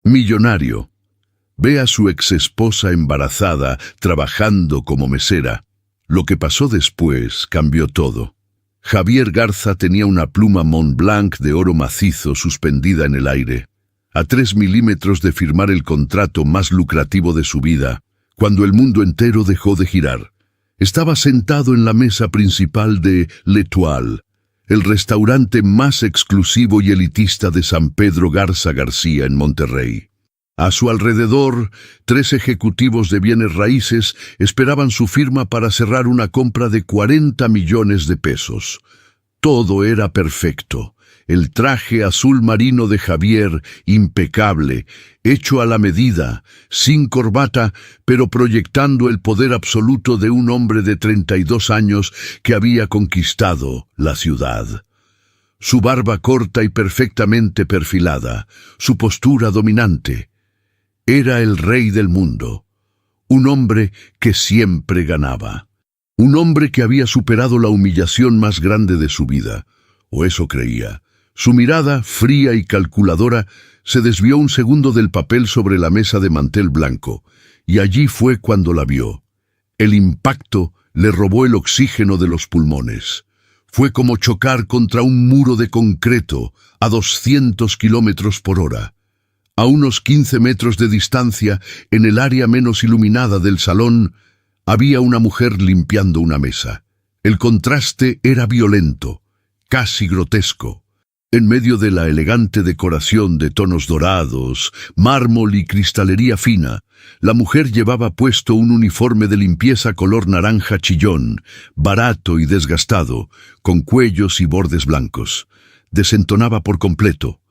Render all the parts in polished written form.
Millonario. Ve a su exesposa embarazada trabajando como mesera. Lo que pasó después cambió todo. Javier Garza tenía una pluma Montblanc de oro macizo suspendida en el aire, a 3 milímetros de firmar el contrato más lucrativo de su vida, cuando el mundo entero dejó de girar. Estaba sentado en la mesa principal de L'Étoile, el restaurante más exclusivo y elitista de San Pedro Garza García en Monterrey. A su alrededor, 3 ejecutivos de bienes raíces esperaban su firma para cerrar una compra de 40 millones de pesos. Todo era perfecto. El traje azul marino de Javier, impecable, hecho a la medida, sin corbata, pero proyectando el poder absoluto de un hombre de 32 años que había conquistado la ciudad. Su barba corta y perfectamente perfilada, su postura dominante. Era el rey del mundo, un hombre que siempre ganaba, un hombre que había superado la humillación más grande de su vida, o eso creía. Su mirada, fría y calculadora, se desvió un segundo del papel sobre la mesa de mantel blanco, y allí fue cuando la vio. El impacto le robó el oxígeno de los pulmones. Fue como chocar contra un muro de concreto a 200 kilómetros por hora. A unos 15 metros de distancia, en el área menos iluminada del salón, había una mujer limpiando una mesa. El contraste era violento, casi grotesco. En medio de la elegante decoración de tonos dorados, mármol y cristalería fina, la mujer llevaba puesto un uniforme de limpieza color naranja chillón, barato y desgastado, con cuellos y bordes blancos. Desentonaba por completo.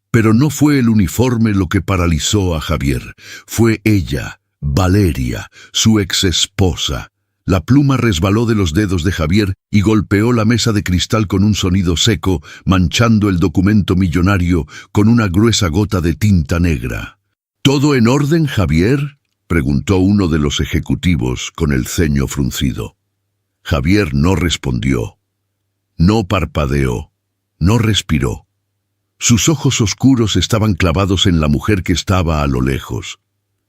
Pero no fue el uniforme lo que paralizó a Javier. Fue ella, Valeria, su exesposa. La pluma resbaló de los dedos de Javier y golpeó la mesa de cristal con un sonido seco, manchando el documento millonario con una gruesa gota de tinta negra. ¿Todo en orden, Javier?, preguntó uno de los ejecutivos con el ceño fruncido. Javier no respondió. No parpadeó. No respiró. Sus ojos oscuros estaban clavados en la mujer que estaba a lo lejos.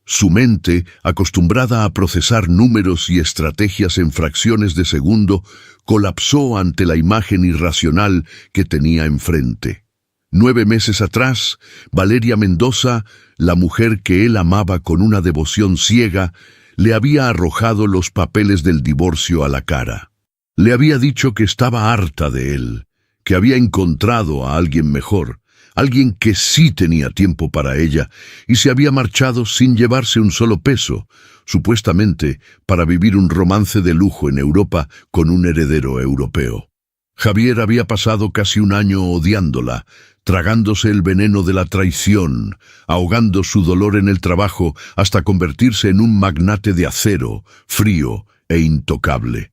Su mente, acostumbrada a procesar números y estrategias en fracciones de segundo, colapsó ante la imagen irracional que tenía enfrente. 9 meses atrás, Valeria Mendoza, la mujer que él amaba con una devoción ciega, le había arrojado los papeles del divorcio a la cara. Le había dicho que estaba harta de él, que había encontrado a alguien mejor, alguien que sí tenía tiempo para ella, y se había marchado sin llevarse un solo peso, supuestamente para vivir un romance de lujo en Europa con un heredero europeo. Javier había pasado casi un año odiándola, tragándose el veneno de la traición, ahogando su dolor en el trabajo hasta convertirse en un magnate de acero, frío e intocable.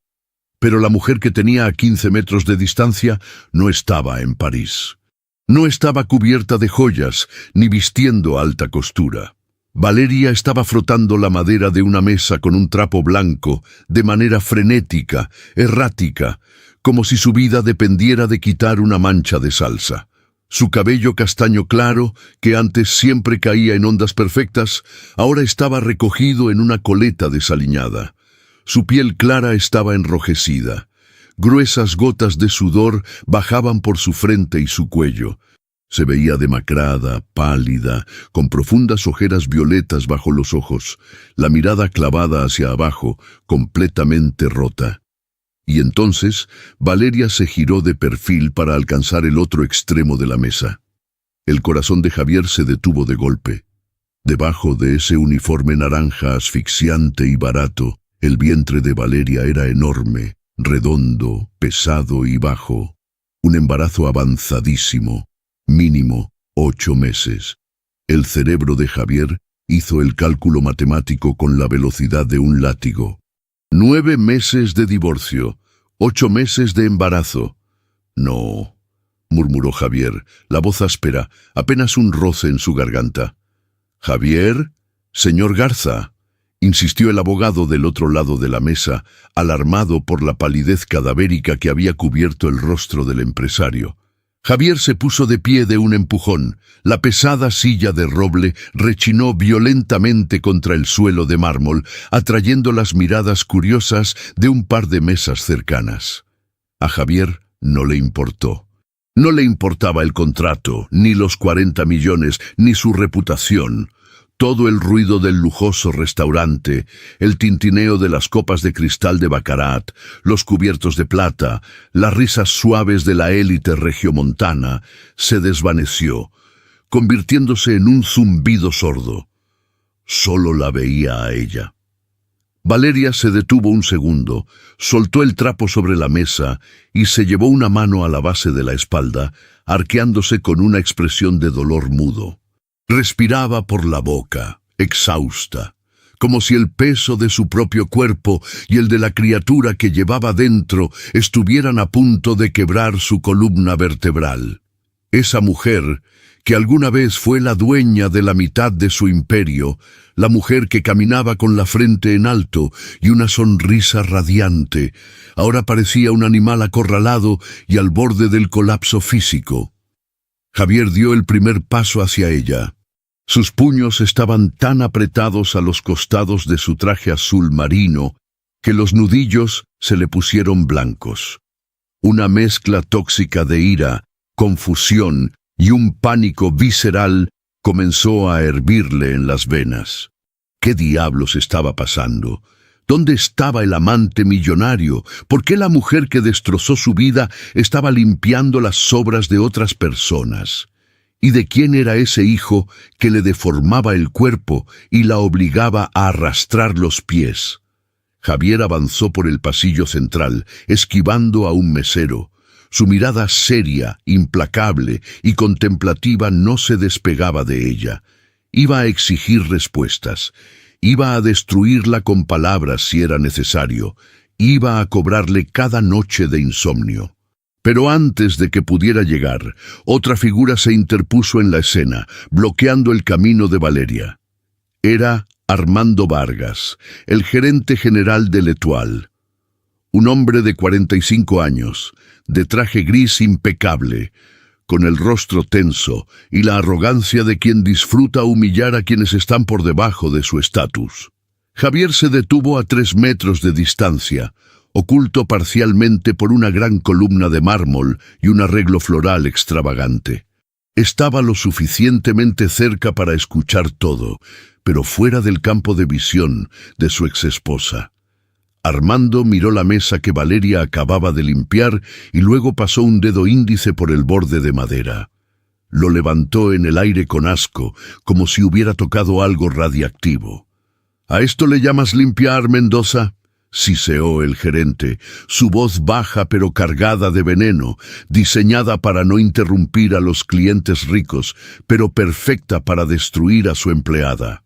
Pero la mujer que tenía a 15 metros de distancia no estaba en París. No estaba cubierta de joyas, ni vistiendo alta costura. Valeria estaba frotando la madera de una mesa con un trapo blanco, de manera frenética, errática, como si su vida dependiera de quitar una mancha de salsa. Su cabello castaño claro, que antes siempre caía en ondas perfectas, ahora estaba recogido en una coleta desaliñada. Su piel clara estaba enrojecida. Gruesas gotas de sudor bajaban por su frente y su cuello. Se veía demacrada, pálida, con profundas ojeras violetas bajo los ojos, la mirada clavada hacia abajo, completamente rota. Y entonces Valeria se giró de perfil para alcanzar el otro extremo de la mesa. El corazón de Javier se detuvo de golpe. Debajo de ese uniforme naranja asfixiante y barato, el vientre de Valeria era enorme, redondo, pesado y bajo. Un embarazo avanzadísimo, mínimo 8 meses. El cerebro de Javier hizo el cálculo matemático con la velocidad de un látigo. 9 meses de divorcio, 8 meses de embarazo. No, murmuró Javier, la voz áspera, apenas un roce en su garganta. Javier, señor Garza, insistió el abogado del otro lado de la mesa, alarmado por la palidez cadavérica que había cubierto el rostro del empresario. Javier se puso de pie de un empujón. La pesada silla de roble rechinó violentamente contra el suelo de mármol, atrayendo las miradas curiosas de un par de mesas cercanas. A Javier no le importó. No le importaba el contrato, ni los 40 millones, ni su reputación. Todo el ruido del lujoso restaurante, el tintineo de las copas de cristal de Baccarat, los cubiertos de plata, las risas suaves de la élite regiomontana, se desvaneció, convirtiéndose en un zumbido sordo. Solo la veía a ella. Valeria se detuvo un segundo, soltó el trapo sobre la mesa y se llevó una mano a la base de la espalda, arqueándose con una expresión de dolor mudo. Respiraba por la boca, exhausta, como si el peso de su propio cuerpo y el de la criatura que llevaba dentro estuvieran a punto de quebrar su columna vertebral. Esa mujer, que alguna vez fue la dueña de la mitad de su imperio, la mujer que caminaba con la frente en alto y una sonrisa radiante, ahora parecía un animal acorralado y al borde del colapso físico. Javier dio el primer paso hacia ella. Sus puños estaban tan apretados a los costados de su traje azul marino que los nudillos se le pusieron blancos. Una mezcla tóxica de ira, confusión y un pánico visceral comenzó a hervirle en las venas. ¿Qué diablos estaba pasando? ¿Dónde estaba el amante millonario? ¿Por qué la mujer que destrozó su vida estaba limpiando las sobras de otras personas? ¿Y de quién era ese hijo que le deformaba el cuerpo y la obligaba a arrastrar los pies? Javier avanzó por el pasillo central, esquivando a un mesero. Su mirada seria, implacable y contemplativa no se despegaba de ella. Iba a exigir respuestas. Iba a destruirla con palabras si era necesario. Iba a cobrarle cada noche de insomnio. Pero antes de que pudiera llegar, otra figura se interpuso en la escena, bloqueando el camino de Valeria. Era Armando Vargas, el gerente general de l'Étoile. Un hombre de 45 años, de traje gris impecable, con el rostro tenso y la arrogancia de quien disfruta humillar a quienes están por debajo de su estatus. Javier se detuvo a 3 metros de distancia, oculto parcialmente por una gran columna de mármol y un arreglo floral extravagante. Estaba lo suficientemente cerca para escuchar todo, pero fuera del campo de visión de su exesposa. Armando miró la mesa que Valeria acababa de limpiar y luego pasó un dedo índice por el borde de madera. Lo levantó en el aire con asco, como si hubiera tocado algo radiactivo. ¿A esto le llamas limpiar, Mendoza?, siseó el gerente, su voz baja pero cargada de veneno, diseñada para no interrumpir a los clientes ricos, pero perfecta para destruir a su empleada.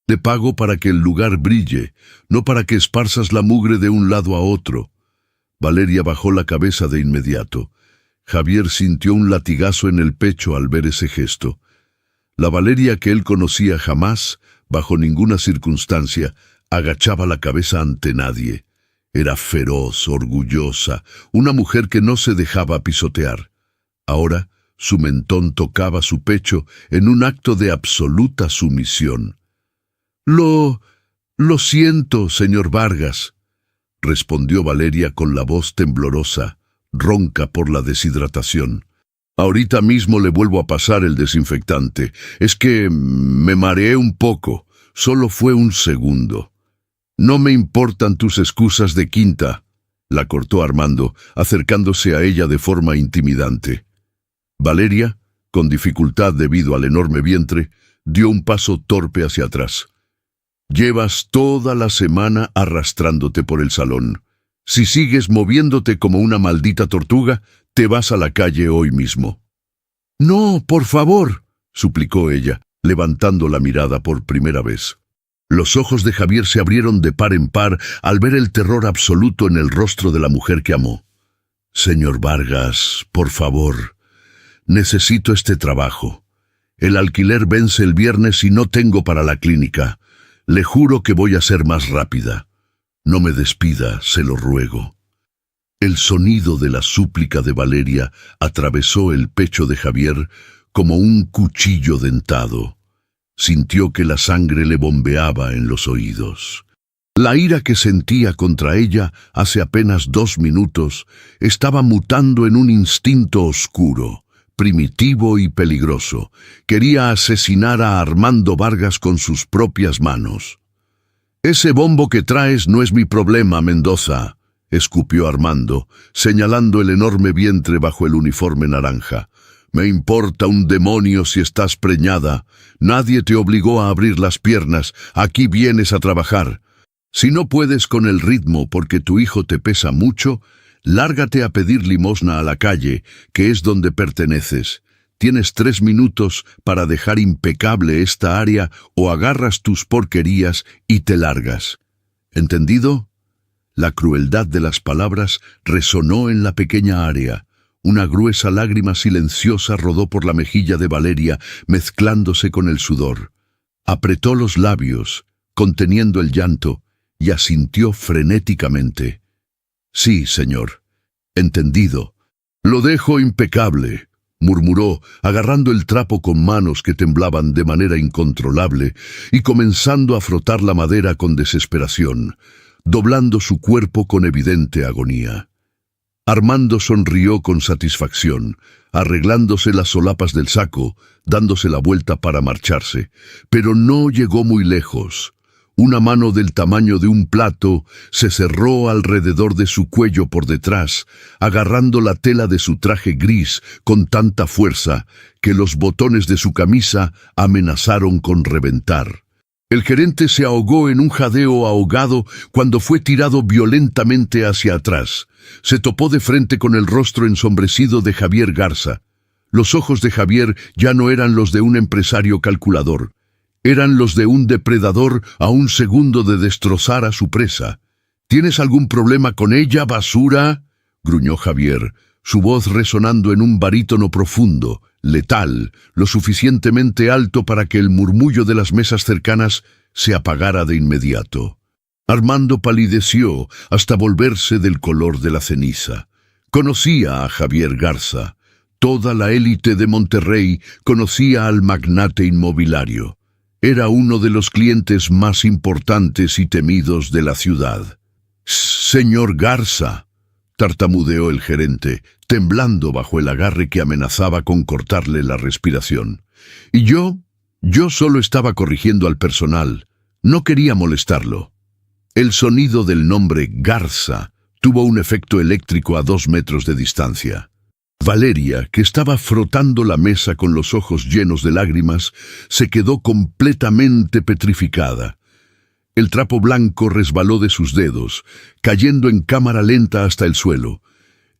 Le pago para que el lugar brille, no para que esparzas la mugre de un lado a otro. Valeria bajó la cabeza de inmediato. Javier sintió un latigazo en el pecho al ver ese gesto. La Valeria que él conocía jamás, bajo ninguna circunstancia, agachaba la cabeza ante nadie. Era feroz, orgullosa, una mujer que no se dejaba pisotear. Ahora, su mentón tocaba su pecho en un acto de absoluta sumisión. Lo siento, señor Vargas, respondió Valeria con la voz temblorosa, ronca por la deshidratación. Ahorita mismo le vuelvo a pasar el desinfectante. Es que me mareé un poco. Solo fue un segundo. No me importan tus excusas de quinta, la cortó Armando, acercándose a ella de forma intimidante. Valeria, con dificultad debido al enorme vientre, dio un paso torpe hacia atrás. Llevas toda la semana arrastrándote por el salón. Si sigues moviéndote como una maldita tortuga, te vas a la calle hoy mismo. No, por favor, suplicó ella, levantando la mirada por primera vez. Los ojos de Javier se abrieron de par en par al ver el terror absoluto en el rostro de la mujer que amó. Señor Vargas, por favor, necesito este trabajo. El alquiler vence el viernes y no tengo para la clínica. Le juro que voy a ser más rápida. No me despida, se lo ruego. El sonido de la súplica de Valeria atravesó el pecho de Javier como un cuchillo dentado. Sintió que la sangre le bombeaba en los oídos. La ira que sentía contra ella hace apenas 2 minutos estaba mutando en un instinto oscuro, primitivo y peligroso. Quería asesinar a Armando Vargas con sus propias manos. «Ese bombo que traes no es mi problema, Mendoza», escupió Armando, señalando el enorme vientre bajo el uniforme naranja. «Me importa un demonio si estás preñada. Nadie te obligó a abrir las piernas. Aquí vienes a trabajar. Si no puedes con el ritmo porque tu hijo te pesa mucho, lárgate a pedir limosna a la calle, que es donde perteneces. Tienes 3 minutos para dejar impecable esta área o agarras tus porquerías y te largas. ¿Entendido?». La crueldad de las palabras resonó en la pequeña área. Una gruesa lágrima silenciosa rodó por la mejilla de Valeria, mezclándose con el sudor. Apretó los labios, conteniendo el llanto, y asintió frenéticamente. «Sí, señor. Entendido. Lo dejo impecable», murmuró, agarrando el trapo con manos que temblaban de manera incontrolable y comenzando a frotar la madera con desesperación, doblando su cuerpo con evidente agonía. Armando sonrió con satisfacción, arreglándose las solapas del saco, dándose la vuelta para marcharse, pero no llegó muy lejos. Una mano del tamaño de un plato se cerró alrededor de su cuello por detrás, agarrando la tela de su traje gris con tanta fuerza que los botones de su camisa amenazaron con reventar. El gerente se ahogó en un jadeo ahogado cuando fue tirado violentamente hacia atrás. Se topó de frente con el rostro ensombrecido de Javier Garza. Los ojos de Javier ya no eran los de un empresario calculador. Eran los de un depredador a un segundo de destrozar a su presa. «¿Tienes algún problema con ella, basura?», gruñó Javier, su voz resonando en un barítono profundo, letal, lo suficientemente alto para que el murmullo de las mesas cercanas se apagara de inmediato. Armando palideció hasta volverse del color de la ceniza. Conocía a Javier Garza. Toda la élite de Monterrey conocía al magnate inmobiliario. Era uno de los clientes más importantes y temidos de la ciudad. «Señor Garza», tartamudeó el gerente, temblando bajo el agarre que amenazaba con cortarle la respiración. «Y yo solo estaba corrigiendo al personal. No quería molestarlo». El sonido del nombre Garza tuvo un efecto eléctrico a 2 metros de distancia. Valeria, que estaba frotando la mesa con los ojos llenos de lágrimas, se quedó completamente petrificada. El trapo blanco resbaló de sus dedos, cayendo en cámara lenta hasta el suelo.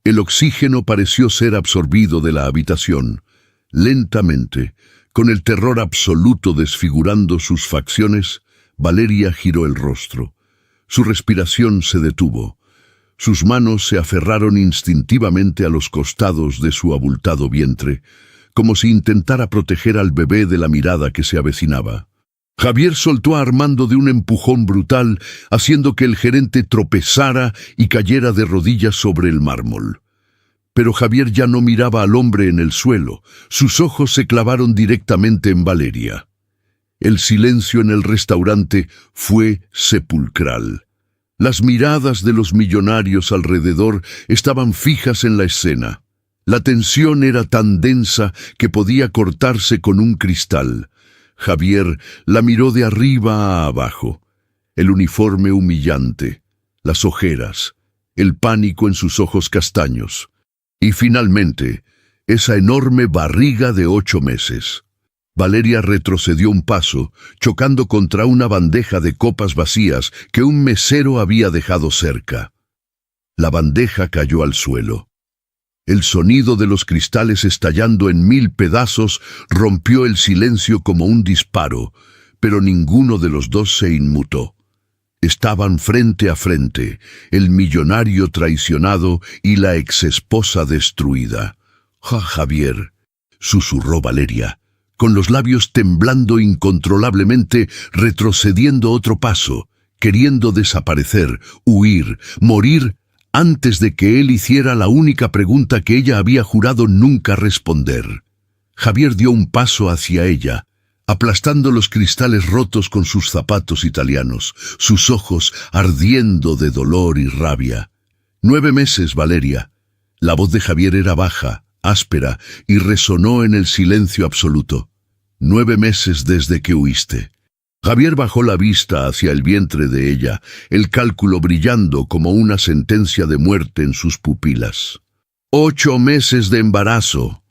El oxígeno pareció ser absorbido de la habitación. Lentamente, con el terror absoluto desfigurando sus facciones, Valeria giró el rostro. Su respiración se detuvo. Sus manos se aferraron instintivamente a los costados de su abultado vientre, como si intentara proteger al bebé de la mirada que se avecinaba. Javier soltó a Armando de un empujón brutal, haciendo que el gerente tropezara y cayera de rodillas sobre el mármol. Pero Javier ya no miraba al hombre en el suelo. Sus ojos se clavaron directamente en Valeria. El silencio en el restaurante fue sepulcral. Las miradas de los millonarios alrededor estaban fijas en la escena. La tensión era tan densa que podía cortarse con un cristal. Javier la miró de arriba a abajo. El uniforme humillante, las ojeras, el pánico en sus ojos castaños. Y finalmente, esa enorme barriga de 8 meses. Valeria retrocedió un paso, chocando contra una bandeja de copas vacías que un mesero había dejado cerca. La bandeja cayó al suelo. El sonido de los cristales estallando en 1000 pedazos rompió el silencio como un disparo, pero ninguno de los dos se inmutó. Estaban frente a frente, el millonario traicionado y la exesposa destruida. «Javier», susurró Valeria, con los labios temblando incontrolablemente, retrocediendo otro paso, queriendo desaparecer, huir, morir antes de que él hiciera la única pregunta que ella había jurado nunca responder. Javier dio un paso hacia ella, aplastando los cristales rotos con sus zapatos italianos, sus ojos ardiendo de dolor y rabia. 9 meses, Valeria. La voz de Javier era baja, áspera, y resonó en el silencio absoluto. 9 meses desde que huiste. Javier bajó la vista hacia el vientre de ella, el cálculo brillando como una sentencia de muerte en sus pupilas. 8 meses de embarazo.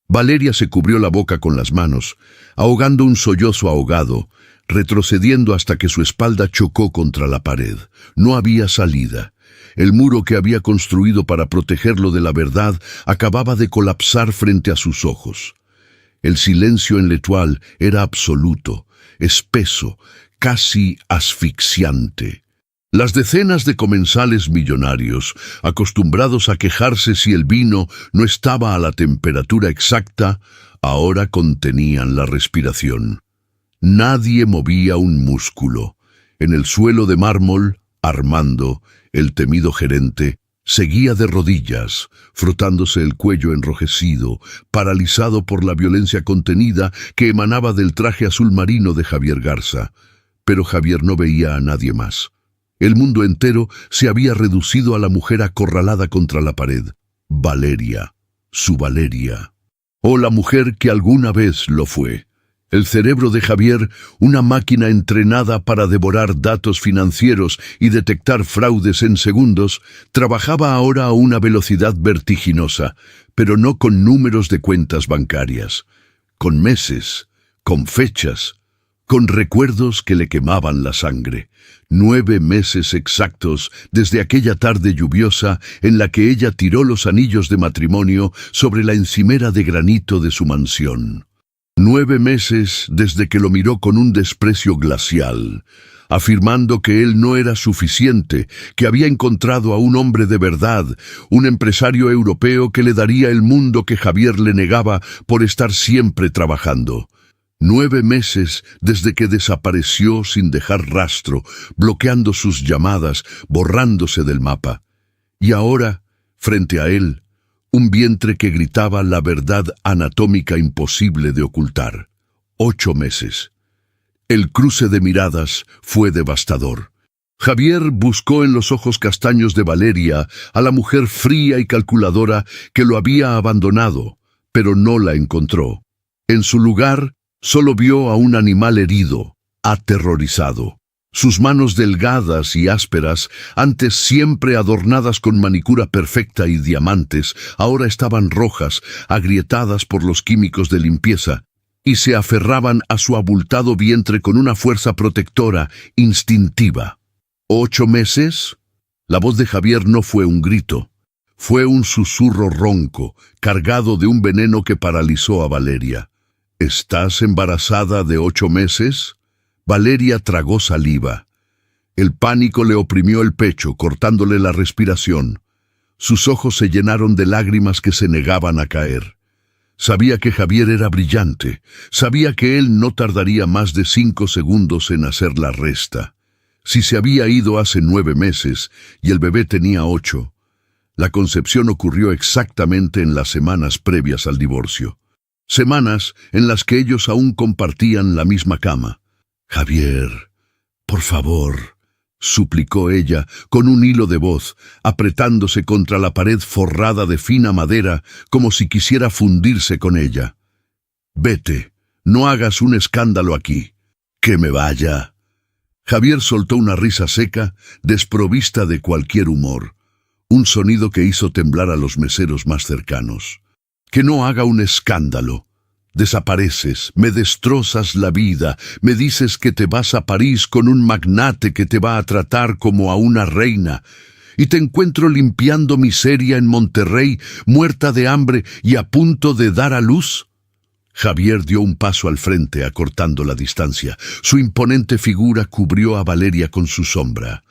Valeria se cubrió la boca con las manos, ahogando un sollozo ahogado, retrocediendo hasta que su espalda chocó contra la pared. No había salida. El muro que había construido para protegerlo de la verdad acababa de colapsar frente a sus ojos. El silencio en L'Étoile era absoluto, espeso, casi asfixiante. Las decenas de comensales millonarios, acostumbrados a quejarse si el vino no estaba a la temperatura exacta, ahora contenían la respiración. Nadie movía un músculo. En el suelo de mármol, Armando, el temido gerente, seguía de rodillas, frotándose el cuello enrojecido, paralizado por la violencia contenida que emanaba del traje azul marino de Javier Garza. Pero Javier no veía a nadie más. El mundo entero se había reducido a la mujer acorralada contra la pared. Valeria, su Valeria. O la mujer que alguna vez lo fue. El cerebro de Javier, una máquina entrenada para devorar datos financieros y detectar fraudes en segundos, trabajaba ahora a una velocidad vertiginosa, pero no con números de cuentas bancarias, con meses, con fechas, con recuerdos que le quemaban la sangre. 9 meses exactos desde aquella tarde lluviosa en la que ella tiró los anillos de matrimonio sobre la encimera de granito de su mansión. 9 meses desde que lo miró con un desprecio glacial, afirmando que él no era suficiente, que había encontrado a un hombre de verdad, un empresario europeo que le daría el mundo que Javier le negaba por estar siempre trabajando. 9 meses desde que desapareció sin dejar rastro, bloqueando sus llamadas, borrándose del mapa. Y ahora, frente a él, un vientre que gritaba la verdad anatómica imposible de ocultar. 8 meses. El cruce de miradas fue devastador. Javier buscó en los ojos castaños de Valeria a la mujer fría y calculadora que lo había abandonado, pero no la encontró. En su lugar, solo vio a un animal herido, aterrorizado. Sus manos delgadas y ásperas, antes siempre adornadas con manicura perfecta y diamantes, ahora estaban rojas, agrietadas por los químicos de limpieza, y se aferraban a su abultado vientre con una fuerza protectora, instintiva. 8 meses. La voz de Javier no fue un grito, fue un susurro ronco, cargado de un veneno que paralizó a Valeria. ¿Estás embarazada de 8 meses? Valeria tragó saliva. El pánico le oprimió el pecho, cortándole la respiración. Sus ojos se llenaron de lágrimas que se negaban a caer. Sabía que Javier era brillante. Sabía que él no tardaría más de 5 segundos en hacer la resta. Si se había ido hace 9 meses y el bebé tenía 8, la concepción ocurrió exactamente en las semanas previas al divorcio. Semanas en las que ellos aún compartían la misma cama. Javier, por favor, suplicó ella con un hilo de voz, apretándose contra la pared forrada de fina madera como si quisiera fundirse con ella. Vete, no hagas un escándalo aquí. Que me vaya. Javier soltó una risa seca, desprovista de cualquier humor, un sonido que hizo temblar a los meseros más cercanos. Que no haga un escándalo. Desapareces, me destrozas la vida, me dices que te vas a París con un magnate que te va a tratar como a una reina, y te encuentro limpiando miseria en Monterrey, muerta de hambre y a punto de dar a luz. Javier dio un paso al frente, acortando la distancia. Su imponente figura cubrió a Valeria con su sombra.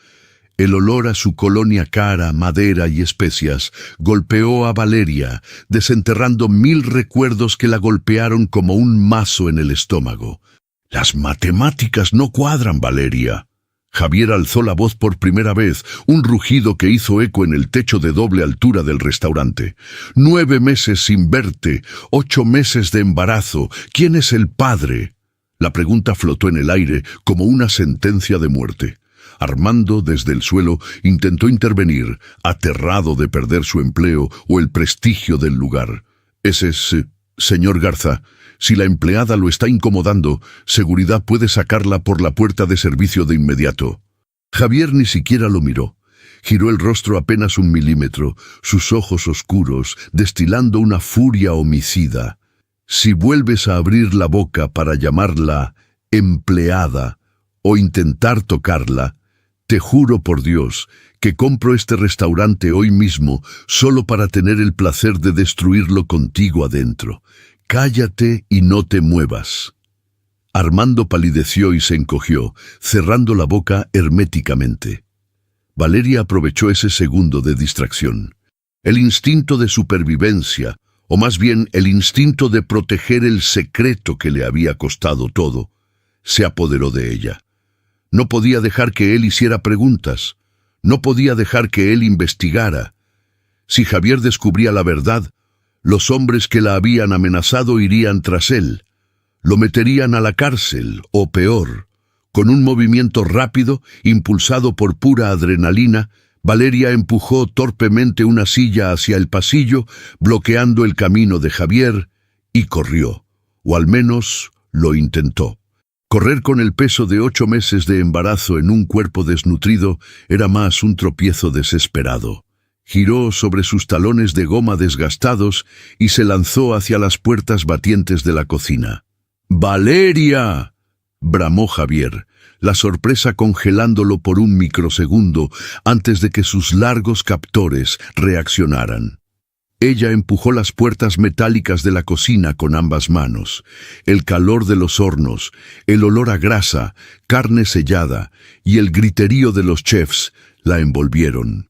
El olor a su colonia cara, madera y especias golpeó a Valeria, desenterrando 1000 recuerdos que la golpearon como un mazo en el estómago. Las matemáticas no cuadran, Valeria. Javier alzó la voz por primera vez, un rugido que hizo eco en el techo de doble altura del restaurante. 9 meses sin verte, 8 meses de embarazo. ¿Quién es el padre? La pregunta flotó en el aire como una sentencia de muerte. Armando, desde el suelo, intentó intervenir, aterrado de perder su empleo o el prestigio del lugar. Ese es, señor Garza. Si la empleada lo está incomodando, seguridad puede sacarla por la puerta de servicio de inmediato. Javier ni siquiera lo miró. Giró el rostro apenas 1 milímetro, sus ojos oscuros, destilando una furia homicida. Si vuelves a abrir la boca para llamarla empleada o intentar tocarla, te juro por Dios que compro este restaurante hoy mismo solo para tener el placer de destruirlo contigo adentro. Cállate y no te muevas. Armando palideció y se encogió, cerrando la boca herméticamente. Valeria aprovechó ese segundo de distracción. El instinto de supervivencia, o más bien el instinto de proteger el secreto que le había costado todo, se apoderó de ella. No podía dejar que él hiciera preguntas. No podía dejar que él investigara. Si Javier descubría la verdad, los hombres que la habían amenazado irían tras él. Lo meterían a la cárcel, o peor. Con un movimiento rápido, impulsado por pura adrenalina, Valeria empujó torpemente una silla hacia el pasillo, bloqueando el camino de Javier, y corrió. O al menos lo intentó. Correr con el peso de 8 meses de embarazo en un cuerpo desnutrido era más un tropiezo desesperado. Giró sobre sus talones de goma desgastados y se lanzó hacia las puertas batientes de la cocina. ¡Valeria!, bramó Javier, la sorpresa congelándolo por un microsegundo antes de que sus largos captores reaccionaran. Ella empujó las puertas metálicas de la cocina con ambas manos. El calor de los hornos, el olor a grasa, carne sellada y el griterío de los chefs la envolvieron.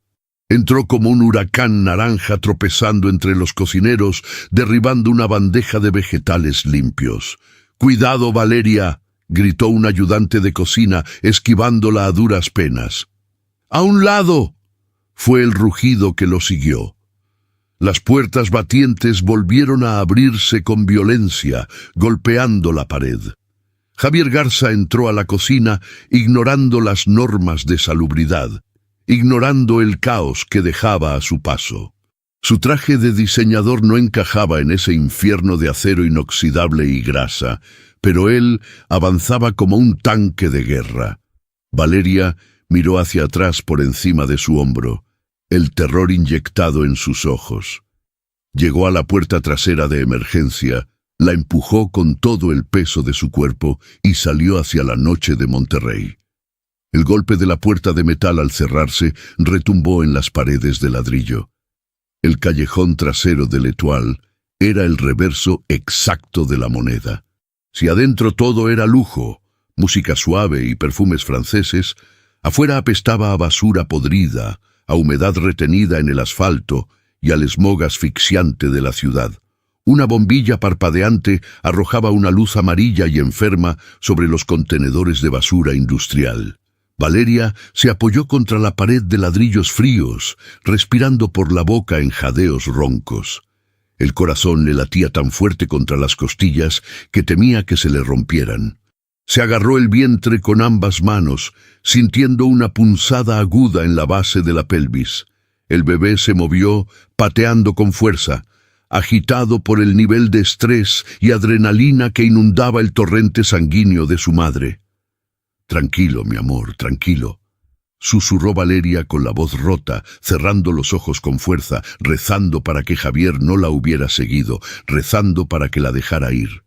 Entró como un huracán naranja tropezando entre los cocineros, derribando una bandeja de vegetales limpios. «¡Cuidado, Valeria!», gritó un ayudante de cocina, esquivándola a duras penas. «¡A un lado!», fue el rugido que lo siguió. Las puertas batientes volvieron a abrirse con violencia, golpeando la pared. Javier Garza entró a la cocina ignorando las normas de salubridad, ignorando el caos que dejaba a su paso. Su traje de diseñador no encajaba en ese infierno de acero inoxidable y grasa, pero él avanzaba como un tanque de guerra. Valeria miró hacia atrás por encima de su hombro, el terror inyectado en sus ojos. Llegó a la puerta trasera de emergencia, la empujó con todo el peso de su cuerpo y salió hacia la noche de Monterrey. El golpe de la puerta de metal al cerrarse retumbó en las paredes de ladrillo. El callejón trasero de l'Étoile era el reverso exacto de la moneda. Si adentro todo era lujo, música suave y perfumes franceses, afuera apestaba a basura podrida, a humedad retenida en el asfalto y al smog asfixiante de la ciudad. Una bombilla parpadeante arrojaba una luz amarilla y enferma sobre los contenedores de basura industrial. Valeria se apoyó contra la pared de ladrillos fríos, respirando por la boca en jadeos roncos. El corazón le latía tan fuerte contra las costillas que temía que se le rompieran. Se agarró el vientre con ambas manos, sintiendo una punzada aguda en la base de la pelvis. El bebé se movió, pateando con fuerza, agitado por el nivel de estrés y adrenalina que inundaba el torrente sanguíneo de su madre. «Tranquilo, mi amor, tranquilo», susurró Valeria con la voz rota, cerrando los ojos con fuerza, rezando para que Javier no la hubiera seguido, rezando para que la dejara ir.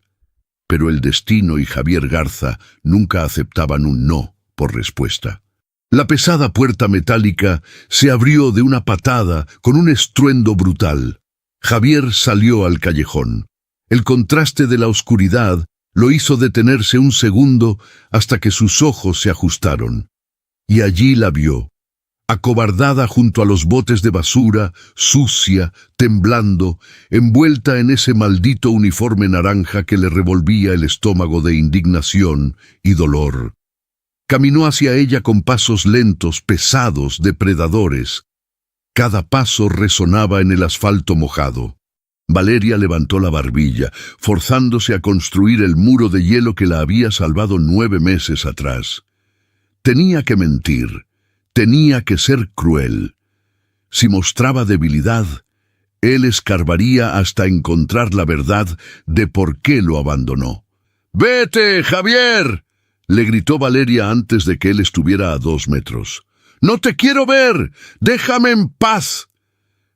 Pero el destino y Javier Garza nunca aceptaban un no por respuesta. La pesada puerta metálica se abrió de una patada con un estruendo brutal. Javier salió al callejón. El contraste de la oscuridad lo hizo detenerse un segundo hasta que sus ojos se ajustaron. Y allí la vio, acobardada junto a los botes de basura, sucia, temblando, envuelta en ese maldito uniforme naranja que le revolvía el estómago de indignación y dolor. Caminó hacia ella con pasos lentos, pesados, depredadores. Cada paso resonaba en el asfalto mojado. Valeria levantó la barbilla, forzándose a construir el muro de hielo que la había salvado 9 meses atrás. Tenía que mentir, tenía que ser cruel. Si mostraba debilidad, él escarbaría hasta encontrar la verdad de por qué lo abandonó. «¡Vete, Javier!», le gritó Valeria antes de que él estuviera a 2 metros. «¡No te quiero ver! ¡Déjame en paz!».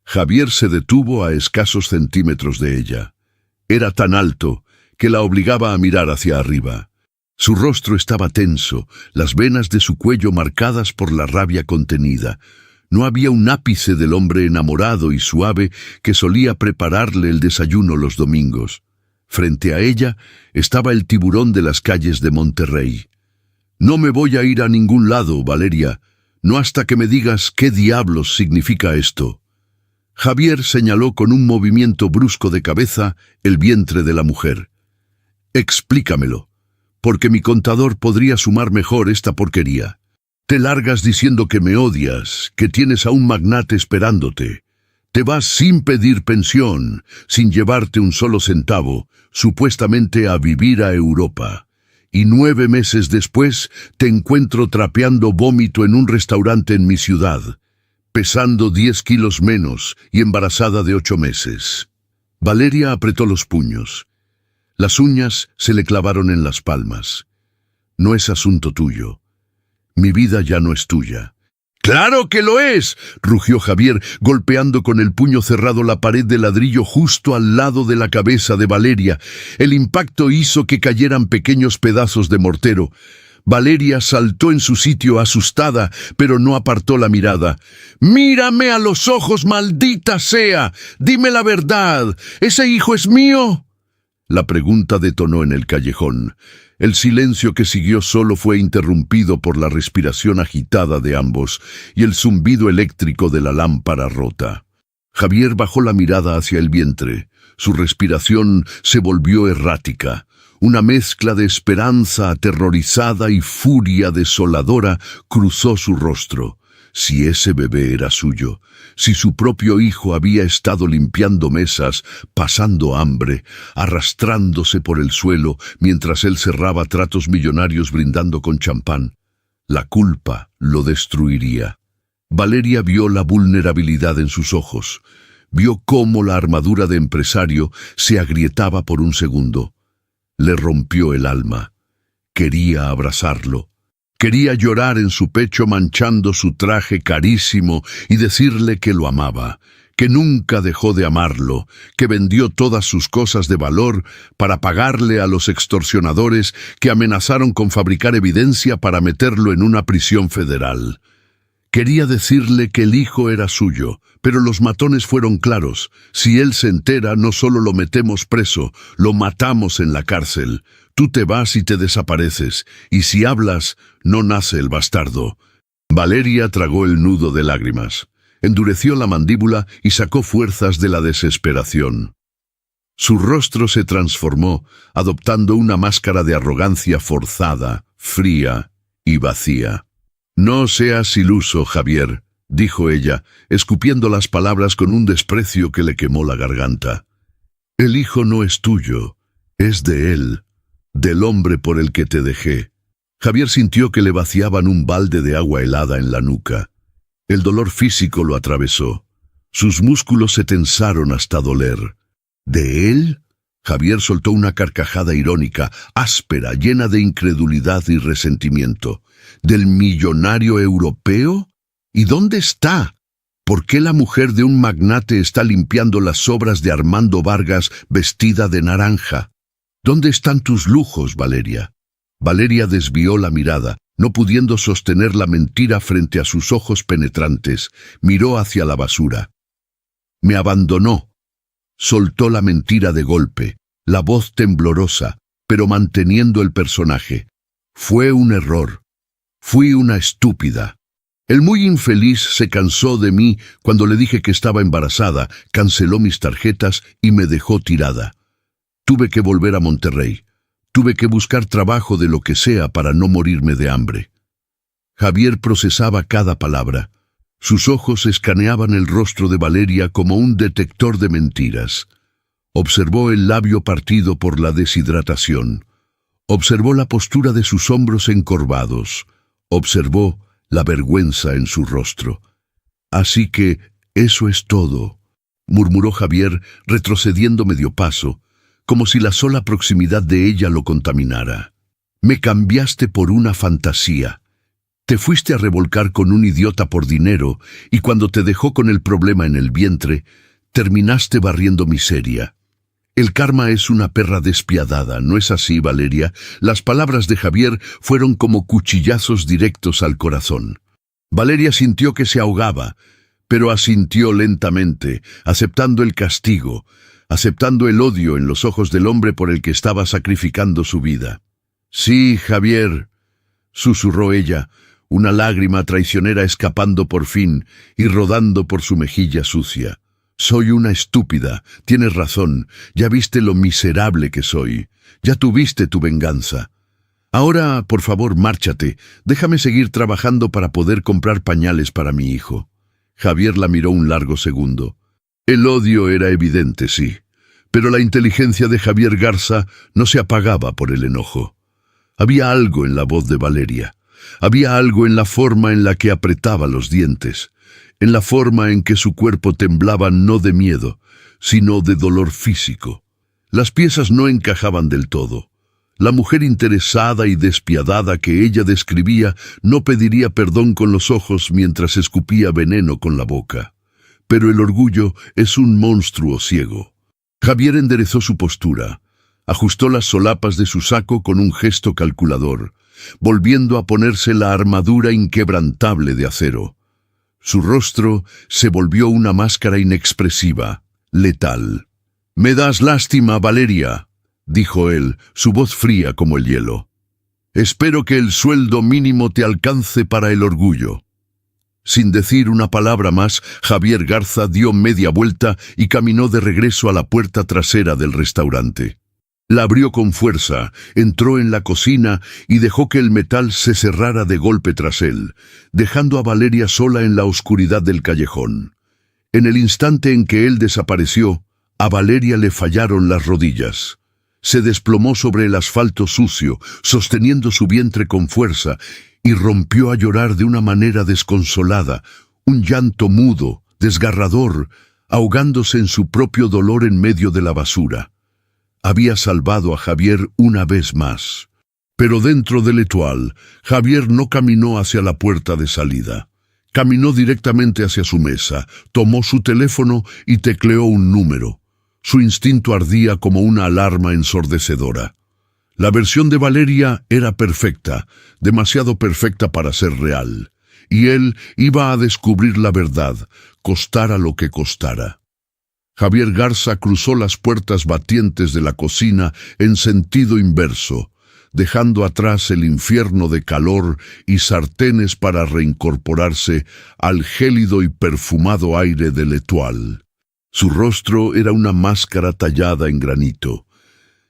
Javier se detuvo a escasos centímetros de ella. Era tan alto que la obligaba a mirar hacia arriba. Su rostro estaba tenso, las venas de su cuello marcadas por la rabia contenida. No había un ápice del hombre enamorado y suave que solía prepararle el desayuno los domingos. Frente a ella estaba el tiburón de las calles de Monterrey. «No me voy a ir a ningún lado, Valeria, no hasta que me digas qué diablos significa esto». Javier señaló con un movimiento brusco de cabeza el vientre de la mujer. «Explícamelo, porque mi contador podría sumar mejor esta porquería. Te largas diciendo que me odias, que tienes a un magnate esperándote. Te vas sin pedir pensión, sin llevarte un solo centavo, supuestamente a vivir a Europa. Y 9 meses después te encuentro trapeando vómito en un restaurante en mi ciudad, pesando 10 kilos menos y embarazada de 8 meses. Valeria apretó los puños. Las uñas se le clavaron en las palmas. «No es asunto tuyo. Mi vida ya no es tuya». «¡Claro que lo es!», rugió Javier, golpeando con el puño cerrado la pared de ladrillo justo al lado de la cabeza de Valeria. El impacto hizo que cayeran pequeños pedazos de mortero. Valeria saltó en su sitio asustada, pero no apartó la mirada. «¡Mírame a los ojos, maldita sea! ¡Dime la verdad! ¿Ese hijo es mío?». La pregunta detonó en el callejón. El silencio que siguió solo fue interrumpido por la respiración agitada de ambos y el zumbido eléctrico de la lámpara rota. Javier bajó la mirada hacia el vientre. Su respiración se volvió errática. Una mezcla de esperanza aterrorizada y furia desoladora cruzó su rostro. Si ese bebé era suyo, si su propio hijo había estado limpiando mesas, pasando hambre, arrastrándose por el suelo mientras él cerraba tratos millonarios brindando con champán, la culpa lo destruiría. Valeria vio la vulnerabilidad en sus ojos. Vio cómo la armadura de empresario se agrietaba por un segundo. Le rompió el alma. Quería abrazarlo. Quería llorar en su pecho manchando su traje carísimo y decirle que lo amaba, que nunca dejó de amarlo, que vendió todas sus cosas de valor para pagarle a los extorsionadores que amenazaron con fabricar evidencia para meterlo en una prisión federal. Quería decirle que el hijo era suyo, pero los matones fueron claros. Si él se entera, no solo lo metemos preso, lo matamos en la cárcel. Tú te vas y te desapareces, y si hablas, no nace el bastardo. Valeria tragó el nudo de lágrimas, endureció la mandíbula y sacó fuerzas de la desesperación. Su rostro se transformó, adoptando una máscara de arrogancia forzada, fría y vacía. «No seas iluso, Javier», dijo ella, escupiendo las palabras con un desprecio que le quemó la garganta. «El hijo no es tuyo, es de él, del hombre por el que te dejé». Javier sintió que le vaciaban un balde de agua helada en la nuca. El dolor físico lo atravesó. Sus músculos se tensaron hasta doler. ¿De él? Javier soltó una carcajada irónica, áspera, llena de incredulidad y resentimiento. ¿Del millonario europeo? ¿Y dónde está? ¿Por qué la mujer de un magnate está limpiando las obras de Armando Vargas vestida de naranja? ¿Dónde están tus lujos, Valeria? Valeria desvió la mirada, no pudiendo sostener la mentira frente a sus ojos penetrantes. Miró hacia la basura. Me abandonó. Soltó la mentira de golpe, la voz temblorosa, pero manteniendo el personaje. Fue un error. Fui una estúpida. El muy infeliz se cansó de mí cuando le dije que estaba embarazada, canceló mis tarjetas y me dejó tirada. Tuve que volver a Monterrey. Tuve que buscar trabajo de lo que sea para no morirme de hambre. Javier procesaba cada palabra. Sus ojos escaneaban el rostro de Valeria como un detector de mentiras. Observó el labio partido por la deshidratación. Observó la postura de sus hombros encorvados. Observó la vergüenza en su rostro. «Así que eso es todo», murmuró Javier, retrocediendo medio paso, como si la sola proximidad de ella lo contaminara. «Me cambiaste por una fantasía. Te fuiste a revolcar con un idiota por dinero y cuando te dejó con el problema en el vientre, terminaste barriendo miseria. El karma es una perra despiadada, ¿no es así, Valeria?» Las palabras de Javier fueron como cuchillazos directos al corazón. Valeria sintió que se ahogaba, pero asintió lentamente, aceptando el castigo, aceptando el odio en los ojos del hombre por el que estaba sacrificando su vida. «Sí, Javier», susurró ella, una lágrima traicionera escapando por fin y rodando por su mejilla sucia. «Soy una estúpida, tienes razón, ya viste lo miserable que soy, ya tuviste tu venganza. Ahora, por favor, márchate, déjame seguir trabajando para poder comprar pañales para mi hijo». Javier la miró un largo segundo. El odio era evidente, sí, pero la inteligencia de Javier Garza no se apagaba por el enojo. Había algo en la voz de Valeria, había algo en la forma en la que apretaba los dientes, en la forma en que su cuerpo temblaba no de miedo, sino de dolor físico. Las piezas no encajaban del todo. La mujer interesada y despiadada que ella describía no pediría perdón con los ojos mientras escupía veneno con la boca. Pero el orgullo es un monstruo ciego. Javier enderezó su postura, ajustó las solapas de su saco con un gesto calculador, volviendo a ponerse la armadura inquebrantable de acero. Su rostro se volvió una máscara inexpresiva, letal. «Me das lástima, Valeria», dijo él, su voz fría como el hielo. «Espero que el sueldo mínimo te alcance para el orgullo». Sin decir una palabra más, Javier Garza dio media vuelta y caminó de regreso a la puerta trasera del restaurante. La abrió con fuerza, entró en la cocina y dejó que el metal se cerrara de golpe tras él, dejando a Valeria sola en la oscuridad del callejón. En el instante en que él desapareció, a Valeria le fallaron las rodillas. Se desplomó sobre el asfalto sucio, sosteniendo su vientre con fuerza, y rompió a llorar de una manera desconsolada, un llanto mudo, desgarrador, ahogándose en su propio dolor en medio de la basura. Había salvado a Javier una vez más. Pero dentro del Etoile, Javier no caminó hacia la puerta de salida. Caminó directamente hacia su mesa, tomó su teléfono y tecleó un número. Su instinto ardía como una alarma ensordecedora. La versión de Valeria era perfecta, demasiado perfecta para ser real, y él iba a descubrir la verdad, costara lo que costara. Javier Garza cruzó las puertas batientes de la cocina en sentido inverso, dejando atrás el infierno de calor y sartenes para reincorporarse al gélido y perfumado aire del Etoile. Su rostro era una máscara tallada en granito.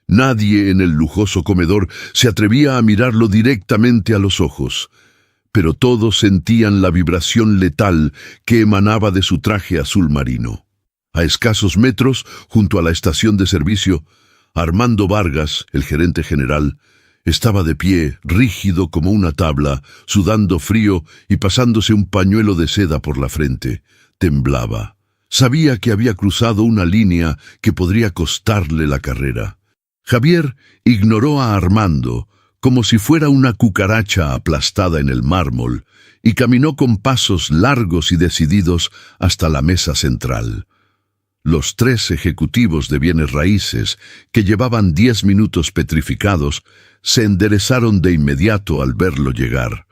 Nadie en el lujoso comedor se atrevía a mirarlo directamente a los ojos, pero todos sentían la vibración letal que emanaba de su traje azul marino. A escasos metros, junto a la estación de servicio, Armando Vargas, el gerente general, estaba de pie, rígido como una tabla, sudando frío y pasándose un pañuelo de seda por la frente. Temblaba. Sabía que había cruzado una línea que podría costarle la carrera. Javier ignoró a Armando como si fuera una cucaracha aplastada en el mármol y caminó con pasos largos y decididos hasta la mesa central. Los 3 ejecutivos de bienes raíces, que llevaban 10 minutos petrificados, se enderezaron de inmediato al verlo llegar.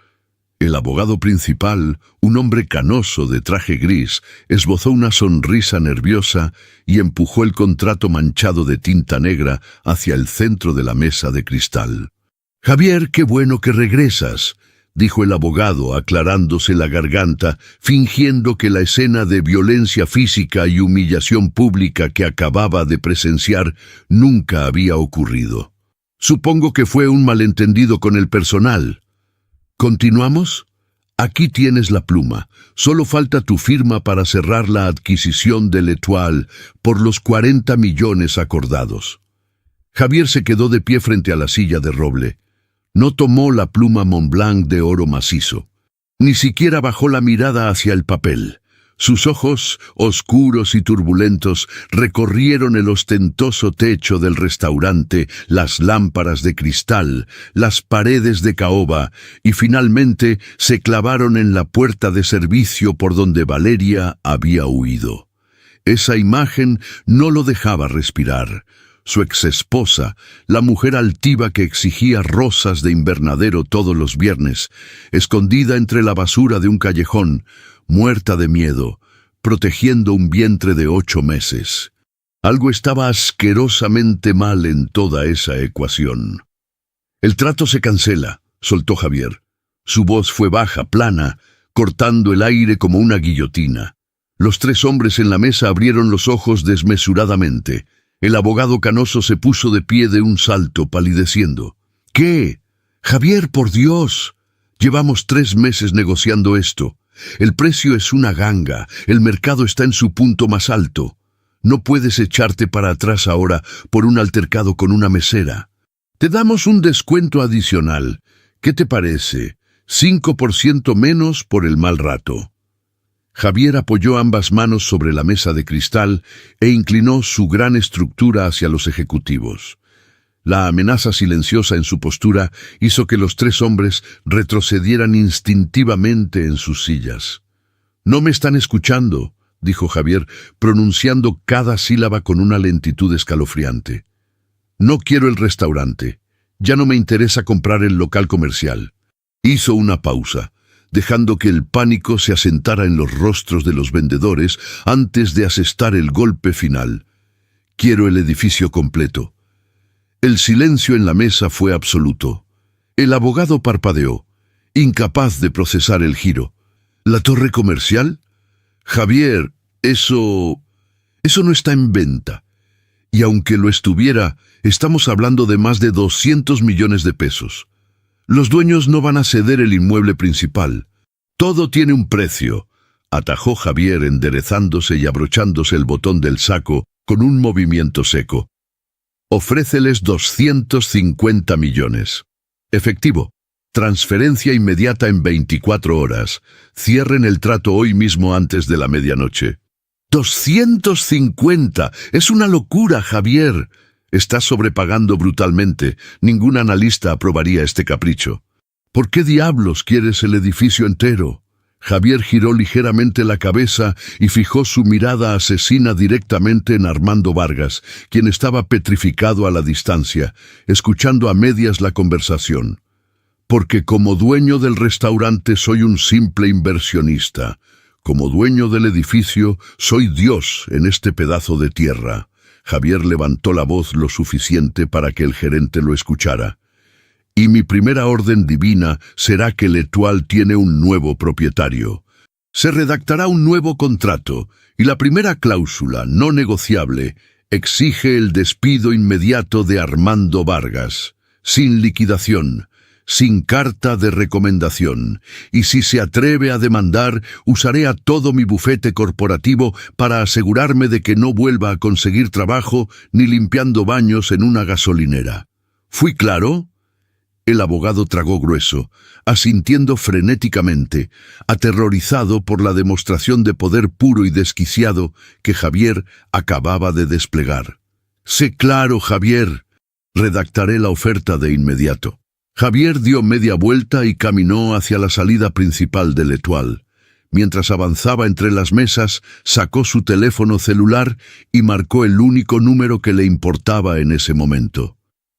El abogado principal, un hombre canoso de traje gris, esbozó una sonrisa nerviosa y empujó el contrato manchado de tinta negra hacia el centro de la mesa de cristal. «Javier, qué bueno que regresas», dijo el abogado, aclarándose la garganta, fingiendo que la escena de violencia física y humillación pública que acababa de presenciar nunca había ocurrido. «Supongo que fue un malentendido con el personal». «¿Continuamos?», Aquí tienes la pluma. Solo falta tu firma para cerrar la adquisición de l'Étoile por los 40 millones acordados. Javier se quedó de pie frente a la silla de roble. No tomó la pluma Montblanc de oro macizo. Ni siquiera bajó la mirada hacia el papel. Sus ojos, oscuros y turbulentos, recorrieron el ostentoso techo del restaurante, las lámparas de cristal, las paredes de caoba, y finalmente se clavaron en la puerta de servicio por donde Valeria había huido. Esa imagen no lo dejaba respirar. Su exesposa, la mujer altiva que exigía rosas de invernadero todos los viernes, escondida entre la basura de un callejón, muerta de miedo, protegiendo un vientre de 8 meses. Algo estaba asquerosamente mal en toda esa ecuación. El trato se cancela, soltó Javier. Su voz fue baja, plana, cortando el aire como una guillotina. Los 3 hombres en la mesa abrieron los ojos desmesuradamente. El abogado canoso se puso de pie de un salto, palideciendo. ¿Qué? Javier, por Dios. Llevamos 3 meses negociando esto. El precio es una ganga, el mercado está en su punto más alto. No puedes echarte para atrás ahora por un altercado con una mesera. Te damos un descuento adicional. ¿Qué te parece? 5% menos por el mal rato. Javier apoyó ambas manos sobre la mesa de cristal e inclinó su gran estructura hacia los ejecutivos. La amenaza silenciosa en su postura hizo que los 3 hombres retrocedieran instintivamente en sus sillas. «No me están escuchando», dijo Javier, pronunciando cada sílaba con una lentitud escalofriante. «No quiero el restaurante. Ya no me interesa comprar el local comercial». Hizo una pausa, dejando que el pánico se asentara en los rostros de los vendedores antes de asestar el golpe final. «Quiero el edificio completo». El silencio en la mesa fue absoluto. El abogado parpadeó, incapaz de procesar el giro. ¿La torre comercial? Javier, eso no está en venta. Y aunque lo estuviera, estamos hablando de más de 200 millones de pesos. Los dueños no van a ceder el inmueble principal. Todo tiene un precio, atajó Javier enderezándose y abrochándose el botón del saco con un movimiento seco. Ofréceles 250 millones. Efectivo. Transferencia inmediata en 24 horas. Cierren el trato hoy mismo antes de la medianoche. ¡250! Es una locura, Javier. Estás sobrepagando brutalmente. Ningún analista aprobaría este capricho. ¿Por qué diablos quieres el edificio entero? Javier giró ligeramente la cabeza y fijó su mirada asesina directamente en Armando Vargas, quien estaba petrificado a la distancia, escuchando a medias la conversación. Porque como dueño del restaurante soy un simple inversionista. Como dueño del edificio soy Dios en este pedazo de tierra. Javier levantó la voz lo suficiente para que el gerente lo escuchara. Y mi primera orden divina será que l'Étoile tiene un nuevo propietario. Se redactará un nuevo contrato, y la primera cláusula, no negociable, exige el despido inmediato de Armando Vargas, sin liquidación, sin carta de recomendación, y si se atreve a demandar, usaré a todo mi bufete corporativo para asegurarme de que no vuelva a conseguir trabajo ni limpiando baños en una gasolinera. ¿Fui claro? El abogado tragó grueso, asintiendo frenéticamente, aterrorizado por la demostración de poder puro y desquiciado que Javier acababa de desplegar. «Sé claro, Javier. Redactaré la oferta de inmediato». Javier dio media vuelta y caminó hacia la salida principal de l'Étoile. Mientras avanzaba entre las mesas, sacó su teléfono celular y marcó el único número que le importaba en ese momento.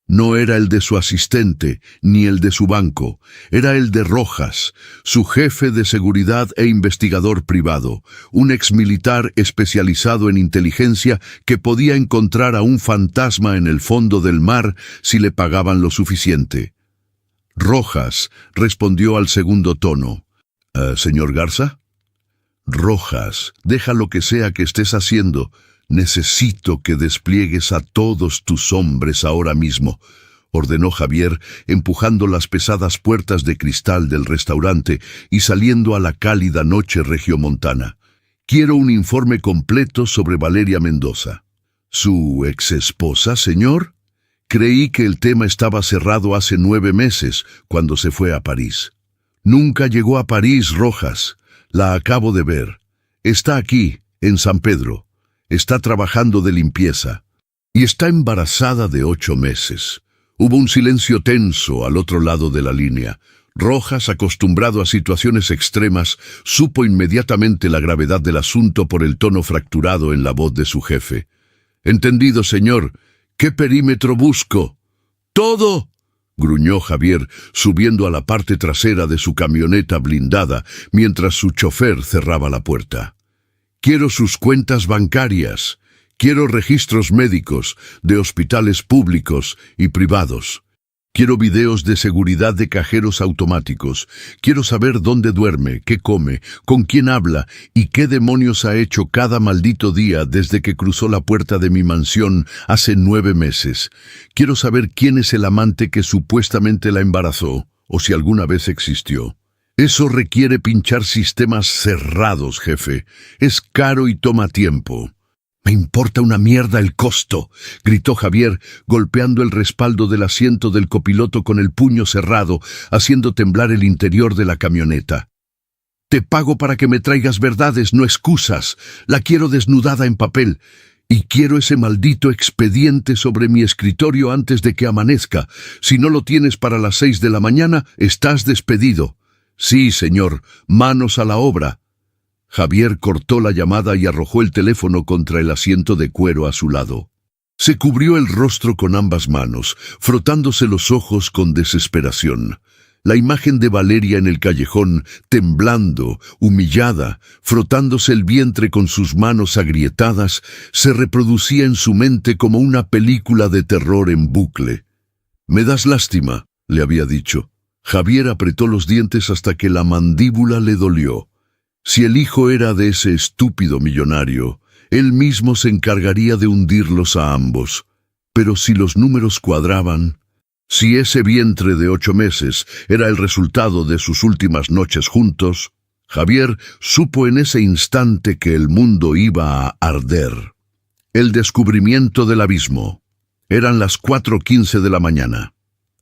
No era el de su asistente, ni el de su banco, era el de Rojas, su jefe de seguridad e investigador privado, un exmilitar especializado en inteligencia que podía encontrar a un fantasma en el fondo del mar si le pagaban lo suficiente. Rojas respondió al segundo tono. ¿Señor Garza? Rojas, deja lo que sea que estés haciendo. Necesito que despliegues a todos tus hombres ahora mismo. ordenó Javier, empujando las pesadas puertas de cristal del restaurante y saliendo a la cálida noche regiomontana. Quiero un informe completo sobre Valeria Mendoza. ¿Su exesposa, señor? Creí que el tema estaba cerrado hace 9 meses, cuando se fue a París. Nunca llegó a París, Rojas. La acabo de ver. Está aquí, en San Pedro. Está trabajando de limpieza. Y está embarazada de 8 meses. Hubo un silencio tenso al otro lado de la línea. Rojas, acostumbrado a situaciones extremas, supo inmediatamente la gravedad del asunto por el tono fracturado en la voz de su jefe. «Entendido, señor. ¿Qué perímetro busco?» «¡Todo!», gruñó Javier, subiendo a la parte trasera de su camioneta blindada, mientras su chofer cerraba la puerta. «Quiero sus cuentas bancarias. Quiero registros médicos, de hospitales públicos y privados. Quiero videos de seguridad de cajeros automáticos. Quiero saber dónde duerme, qué come, con quién habla y qué demonios ha hecho cada maldito día desde que cruzó la puerta de mi mansión hace 9 meses. Quiero saber quién es el amante que supuestamente la embarazó, o si alguna vez existió. Eso requiere pinchar sistemas cerrados, jefe. Es caro y toma tiempo». «Me importa una mierda el costo», gritó Javier, golpeando el respaldo del asiento del copiloto con el puño cerrado, haciendo temblar el interior de la camioneta. «Te pago para que me traigas verdades, no excusas. La quiero desnudada en papel. Y quiero ese maldito expediente sobre mi escritorio antes de que amanezca. Si no lo tienes para las 6 de la mañana, estás despedido». «Sí, señor. Manos a la obra». Javier cortó la llamada y arrojó el teléfono contra el asiento de cuero a su lado. Se cubrió el rostro con ambas manos, frotándose los ojos con desesperación. La imagen de Valeria en el callejón, temblando, humillada, frotándose el vientre con sus manos agrietadas, se reproducía en su mente como una película de terror en bucle. «Me das lástima», le había dicho. Javier apretó los dientes hasta que la mandíbula le dolió. Si el hijo era de ese estúpido millonario, él mismo se encargaría de hundirlos a ambos. Pero si los números cuadraban, si ese vientre de 8 meses era el resultado de sus últimas noches juntos, Javier supo en ese instante que el mundo iba a arder. El descubrimiento del abismo. Eran las 4:15 de la mañana.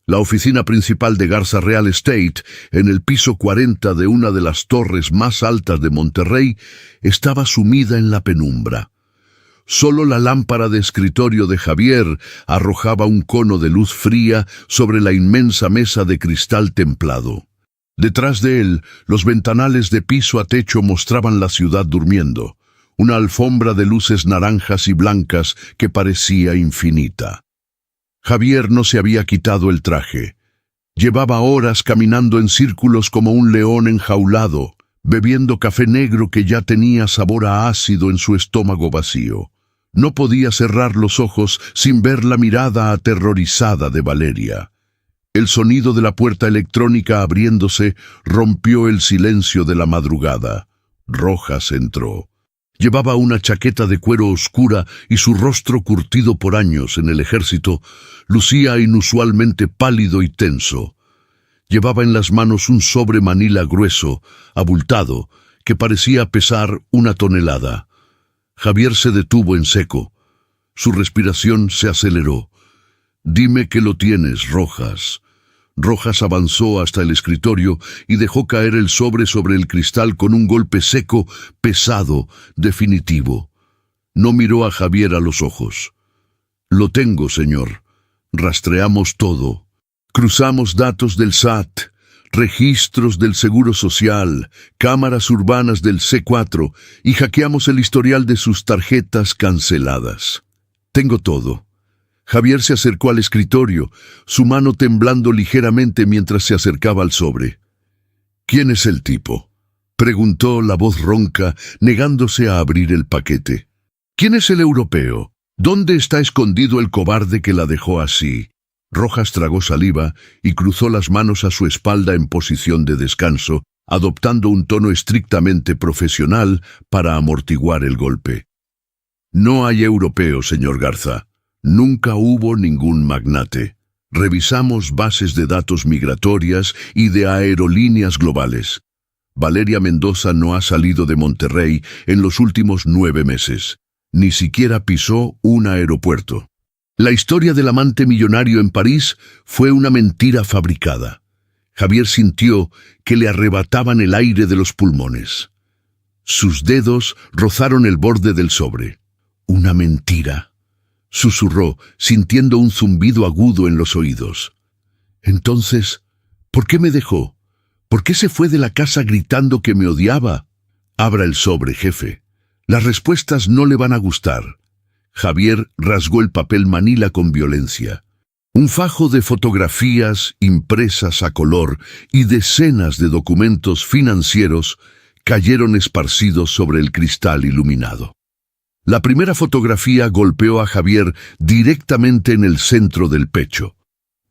La oficina principal de Garza Real Estate, en el piso 40 de una de las torres más altas de Monterrey, estaba sumida en la penumbra. Solo la lámpara de escritorio de Javier arrojaba un cono de luz fría sobre la inmensa mesa de cristal templado. Detrás de él, los ventanales de piso a techo mostraban la ciudad durmiendo, una alfombra de luces naranjas y blancas que parecía infinita. Javier no se había quitado el traje. Llevaba horas caminando en círculos como un león enjaulado, bebiendo café negro que ya tenía sabor a ácido en su estómago vacío. No podía cerrar los ojos sin ver la mirada aterrorizada de Valeria. El sonido de la puerta electrónica abriéndose rompió el silencio de la madrugada. Rojas entró. Llevaba una chaqueta de cuero oscura y su rostro curtido por años en el ejército lucía inusualmente pálido y tenso. Llevaba en las manos un sobre manila grueso, abultado, que parecía pesar 1 tonelada. Javier se detuvo en seco. Su respiración se aceleró. «Dime que lo tienes, Rojas». Rojas avanzó hasta el escritorio y dejó caer el sobre el cristal con un golpe seco, pesado, definitivo. No miró a Javier a los ojos. «Lo tengo, señor. Rastreamos todo. Cruzamos datos del SAT, registros del Seguro Social, cámaras urbanas del C4 y hackeamos el historial de sus tarjetas canceladas. Tengo todo». Javier se acercó al escritorio, su mano temblando ligeramente mientras se acercaba al sobre. «¿Quién es el tipo?», preguntó la voz ronca, negándose a abrir el paquete. «¿Quién es el europeo? ¿Dónde está escondido el cobarde que la dejó así?». Rojas tragó saliva y cruzó las manos a su espalda en posición de descanso, adoptando un tono estrictamente profesional para amortiguar el golpe. «No hay europeo, señor Garza. Nunca hubo ningún magnate. Revisamos bases de datos migratorias y de aerolíneas globales. Valeria Mendoza no ha salido de Monterrey en los últimos 9 meses. Ni siquiera pisó un aeropuerto. La historia del amante millonario en París fue una mentira fabricada. Javier sintió que le arrebataban el aire de los pulmones. Sus dedos rozaron el borde del sobre. «Una mentira», susurró, sintiendo un zumbido agudo en los oídos. «Entonces, ¿por qué me dejó? ¿Por qué se fue de la casa gritando que me odiaba?» «Abra el sobre, jefe. Las respuestas no le van a gustar». Javier rasgó el papel manila con violencia. Un fajo de fotografías impresas a color y decenas de documentos financieros cayeron esparcidos sobre el cristal iluminado. La primera fotografía golpeó a Javier directamente en el centro del pecho.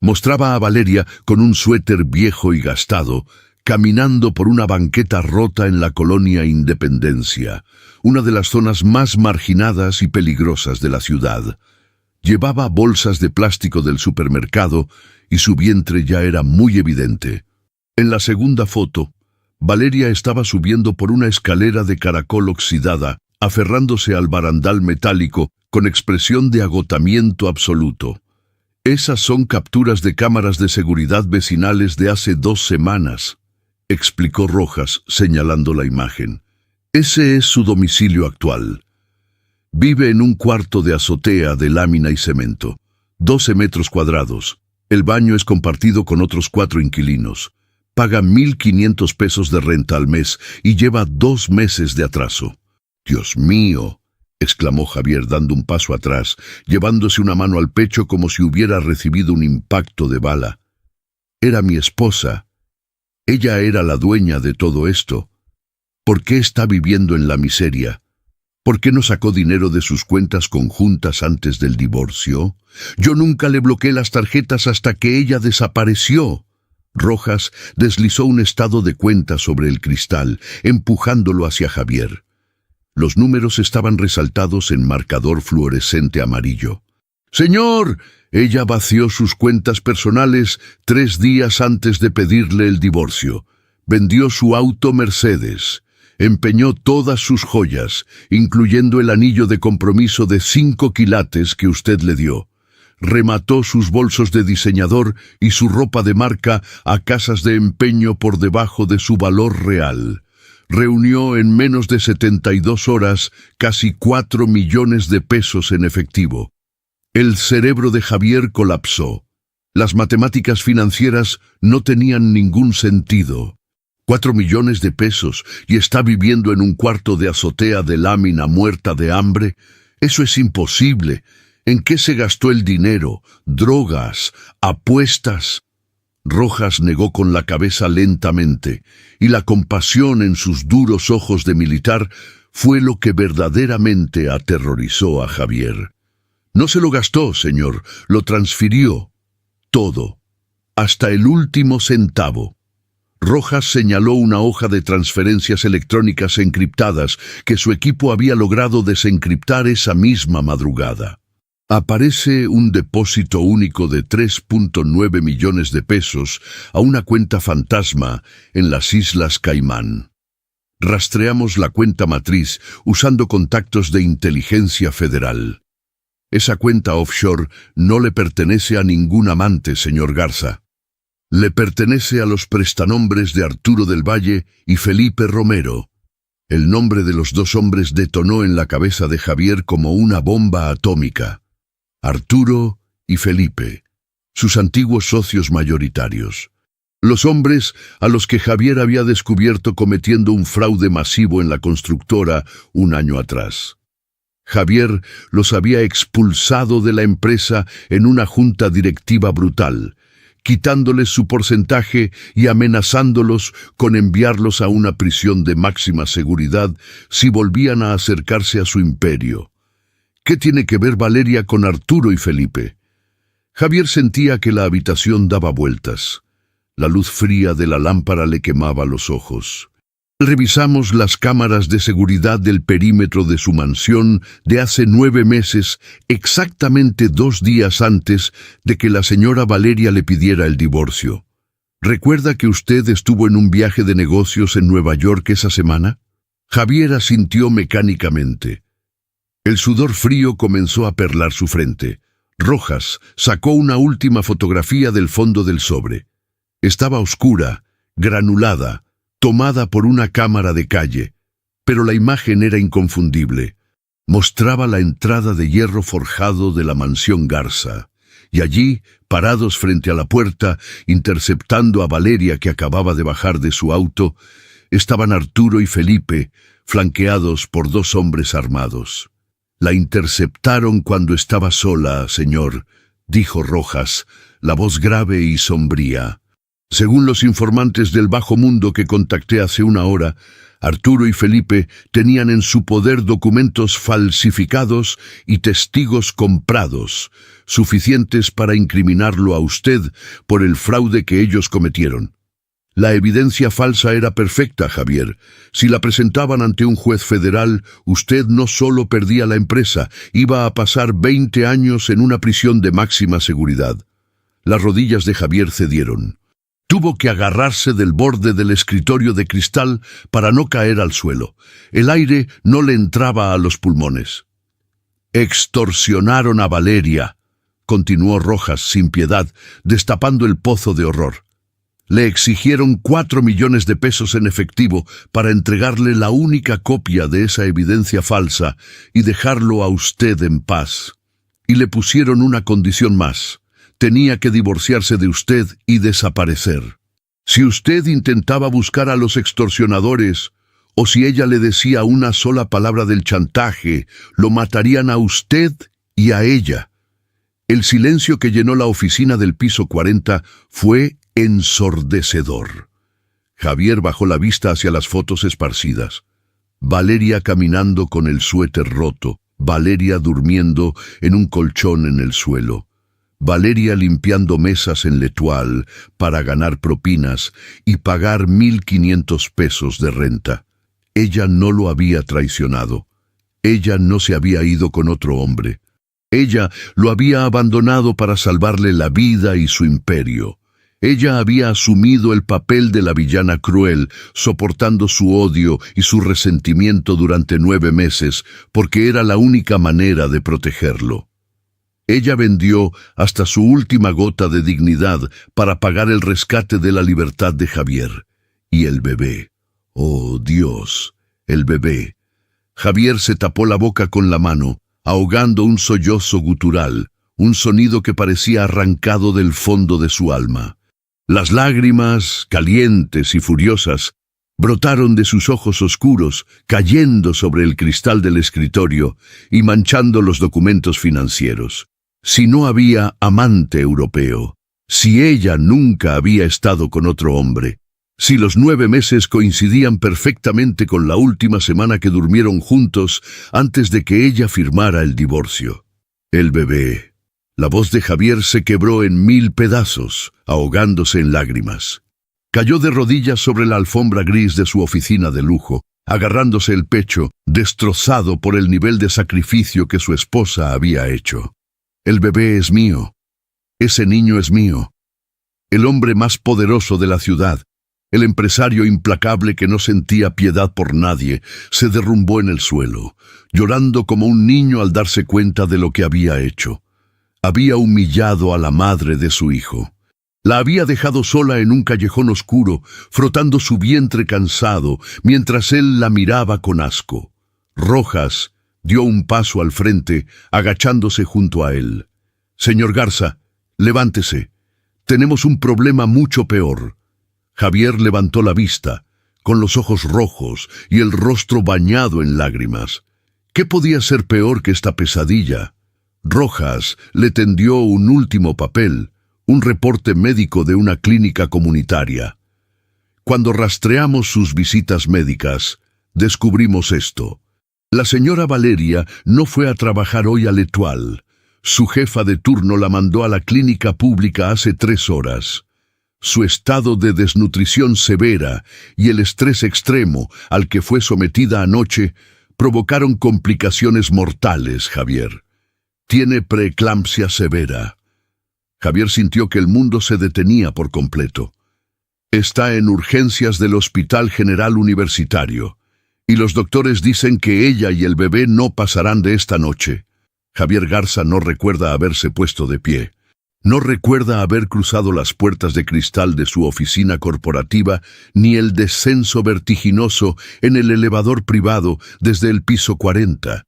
Mostraba a Valeria con un suéter viejo y gastado, caminando por una banqueta rota en la colonia Independencia, una de las zonas más marginadas y peligrosas de la ciudad. Llevaba bolsas de plástico del supermercado y su vientre ya era muy evidente. En la segunda foto, Valeria estaba subiendo por una escalera de caracol oxidada, aferrándose al barandal metálico con expresión de agotamiento absoluto. «Esas son capturas de cámaras de seguridad vecinales de hace 2 semanas», explicó Rojas, señalando la imagen. «Ese es su domicilio actual. Vive en un cuarto de azotea de lámina y cemento, 12 metros cuadrados. El baño es compartido con otros 4 inquilinos. Paga 1,500 pesos de renta al mes y lleva 2 meses de atraso». «Dios mío», exclamó Javier dando un paso atrás, llevándose una mano al pecho como si hubiera recibido un impacto de bala. «Era mi esposa. Ella era la dueña de todo esto. ¿Por qué está viviendo en la miseria? ¿Por qué no sacó dinero de sus cuentas conjuntas antes del divorcio? Yo nunca le bloqueé las tarjetas hasta que ella desapareció». Rojas deslizó un estado de cuenta sobre el cristal, empujándolo hacia Javier. Los números estaban resaltados en marcador fluorescente amarillo. «Señor», ella vació sus cuentas personales 3 días antes de pedirle el divorcio. Vendió su auto Mercedes. Empeñó todas sus joyas, incluyendo el anillo de compromiso de 5 quilates que usted le dio. Remató sus bolsos de diseñador y su ropa de marca a casas de empeño por debajo de su valor real. Reunió en menos de 72 horas casi 4 millones de pesos en efectivo. El cerebro de Javier colapsó. Las matemáticas financieras no tenían ningún sentido. 4 millones de pesos y está viviendo en un cuarto de azotea de lámina muerta de hambre. Eso es imposible. ¿En qué se gastó el dinero? ¿Drogas? ¿Apuestas? Rojas negó con la cabeza lentamente, y la compasión en sus duros ojos de militar fue lo que verdaderamente aterrorizó a Javier. «No se lo gastó, señor, lo transfirió. Todo. Hasta el último centavo». Rojas señaló una hoja de transferencias electrónicas encriptadas que su equipo había logrado desencriptar esa misma madrugada. Aparece un depósito único de 3.9 millones de pesos a una cuenta fantasma en las Islas Caimán. Rastreamos la cuenta matriz usando contactos de inteligencia federal. Esa cuenta offshore no le pertenece a ningún amante, señor Garza. Le pertenece a los prestanombres de Arturo del Valle y Felipe Romero. El nombre de los 2 hombres detonó en la cabeza de Javier como una bomba atómica. Arturo y Felipe, sus antiguos socios mayoritarios. Los hombres a los que Javier había descubierto cometiendo un fraude masivo en la constructora un año atrás. Javier los había expulsado de la empresa en una junta directiva brutal, quitándoles su porcentaje y amenazándolos con enviarlos a una prisión de máxima seguridad si volvían a acercarse a su imperio. ¿Qué tiene que ver Valeria con Arturo y Felipe? Javier sentía que la habitación daba vueltas. La luz fría de la lámpara le quemaba los ojos. Revisamos las cámaras de seguridad del perímetro de su mansión de hace 9 meses, exactamente 2 días antes de que la señora Valeria le pidiera el divorcio. ¿Recuerda que usted estuvo en un viaje de negocios en Nueva York esa semana? Javier asintió mecánicamente. El sudor frío comenzó a perlar su frente. Rojas sacó una última fotografía del fondo del sobre. Estaba oscura, granulada, tomada por una cámara de calle, pero la imagen era inconfundible. Mostraba la entrada de hierro forjado de la mansión Garza, y allí, parados frente a la puerta, interceptando a Valeria que acababa de bajar de su auto, estaban Arturo y Felipe, flanqueados por 2 hombres armados. «La interceptaron cuando estaba sola, señor», dijo Rojas, la voz grave y sombría. Según los informantes del bajo mundo que contacté hace 1 hora, Arturo y Felipe tenían en su poder documentos falsificados y testigos comprados, suficientes para incriminarlo a usted por el fraude que ellos cometieron. La evidencia falsa era perfecta, Javier. Si la presentaban ante un juez federal, usted no solo perdía la empresa, iba a pasar 20 años en una prisión de máxima seguridad. Las rodillas de Javier cedieron. Tuvo que agarrarse del borde del escritorio de cristal para no caer al suelo. El aire no le entraba a los pulmones. «Extorsionaron a Valeria», continuó Rojas sin piedad, destapando el pozo de horror. Le exigieron 4 millones de pesos en efectivo para entregarle la única copia de esa evidencia falsa y dejarlo a usted en paz. Y le pusieron una condición más. Tenía que divorciarse de usted y desaparecer. Si usted intentaba buscar a los extorsionadores, o si ella le decía una sola palabra del chantaje, lo matarían a usted y a ella. El silencio que llenó la oficina del piso 40 fue ensordecedor. Javier bajó la vista hacia las fotos esparcidas. Valeria caminando con el suéter roto, Valeria durmiendo en un colchón en el suelo, Valeria limpiando mesas en L'Etoile para ganar propinas y pagar 1.500 pesos de renta. Ella no lo había traicionado. Ella no se había ido con otro hombre. Ella lo había abandonado para salvarle la vida y su imperio. Ella había asumido el papel de la villana cruel, soportando su odio y su resentimiento durante 9 meses, porque era la única manera de protegerlo. Ella vendió hasta su última gota de dignidad para pagar el rescate de la libertad de Javier. Y el bebé. Oh, Dios, el bebé. Javier se tapó la boca con la mano, ahogando un sollozo gutural, un sonido que parecía arrancado del fondo de su alma. Las lágrimas, calientes y furiosas, brotaron de sus ojos oscuros, cayendo sobre el cristal del escritorio y manchando los documentos financieros. Si no había amante europeo, si ella nunca había estado con otro hombre, si los 9 meses coincidían perfectamente con la última semana que durmieron juntos antes de que ella firmara el divorcio. El bebé. La voz de Javier se quebró en 1000 pedazos, ahogándose en lágrimas. Cayó de rodillas sobre la alfombra gris de su oficina de lujo, agarrándose el pecho, destrozado por el nivel de sacrificio que su esposa había hecho. El bebé es mío. Ese niño es mío. El hombre más poderoso de la ciudad, el empresario implacable que no sentía piedad por nadie, se derrumbó en el suelo, llorando como un niño al darse cuenta de lo que había hecho. Había humillado a la madre de su hijo. La había dejado sola en un callejón oscuro, frotando su vientre cansado, mientras él la miraba con asco. Rojas dio un paso al frente, agachándose junto a él. «Señor Garza, levántese. Tenemos un problema mucho peor». Javier levantó la vista, con los ojos rojos y el rostro bañado en lágrimas. ¿Qué podía ser peor que esta pesadilla? Rojas le tendió un último papel, un reporte médico de una clínica comunitaria. Cuando rastreamos sus visitas médicas, descubrimos esto. La señora Valeria no fue a trabajar hoy a L'Etoile. Su jefa de turno la mandó a la clínica pública hace 3 horas. Su estado de desnutrición severa y el estrés extremo al que fue sometida anoche provocaron complicaciones mortales, Javier. Tiene preeclampsia severa. Javier sintió que el mundo se detenía por completo. Está en urgencias del Hospital General Universitario, y los doctores dicen que ella y el bebé no pasarán de esta noche. Javier Garza no recuerda haberse puesto de pie. No recuerda haber cruzado las puertas de cristal de su oficina corporativa ni el descenso vertiginoso en el elevador privado desde el piso 40.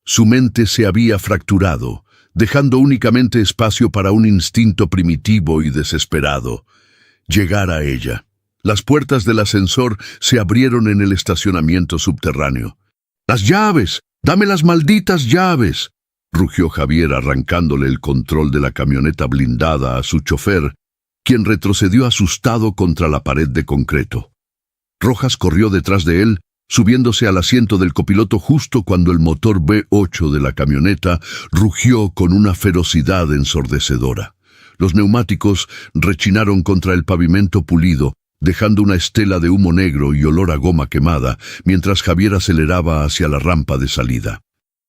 Su mente se había fracturado, dejando únicamente espacio para un instinto primitivo y desesperado: llegar a ella. Las puertas del ascensor se abrieron en el estacionamiento subterráneo. ¡Las llaves! ¡Dame las malditas llaves!, rugió Javier, arrancándole el control de la camioneta blindada a su chofer, quien retrocedió asustado contra la pared de concreto. Rojas corrió detrás de él, subiéndose al asiento del copiloto justo cuando el motor V8 de la camioneta rugió con una ferocidad ensordecedora. Los neumáticos rechinaron contra el pavimento pulido, dejando una estela de humo negro y olor a goma quemada, mientras Javier aceleraba hacia la rampa de salida.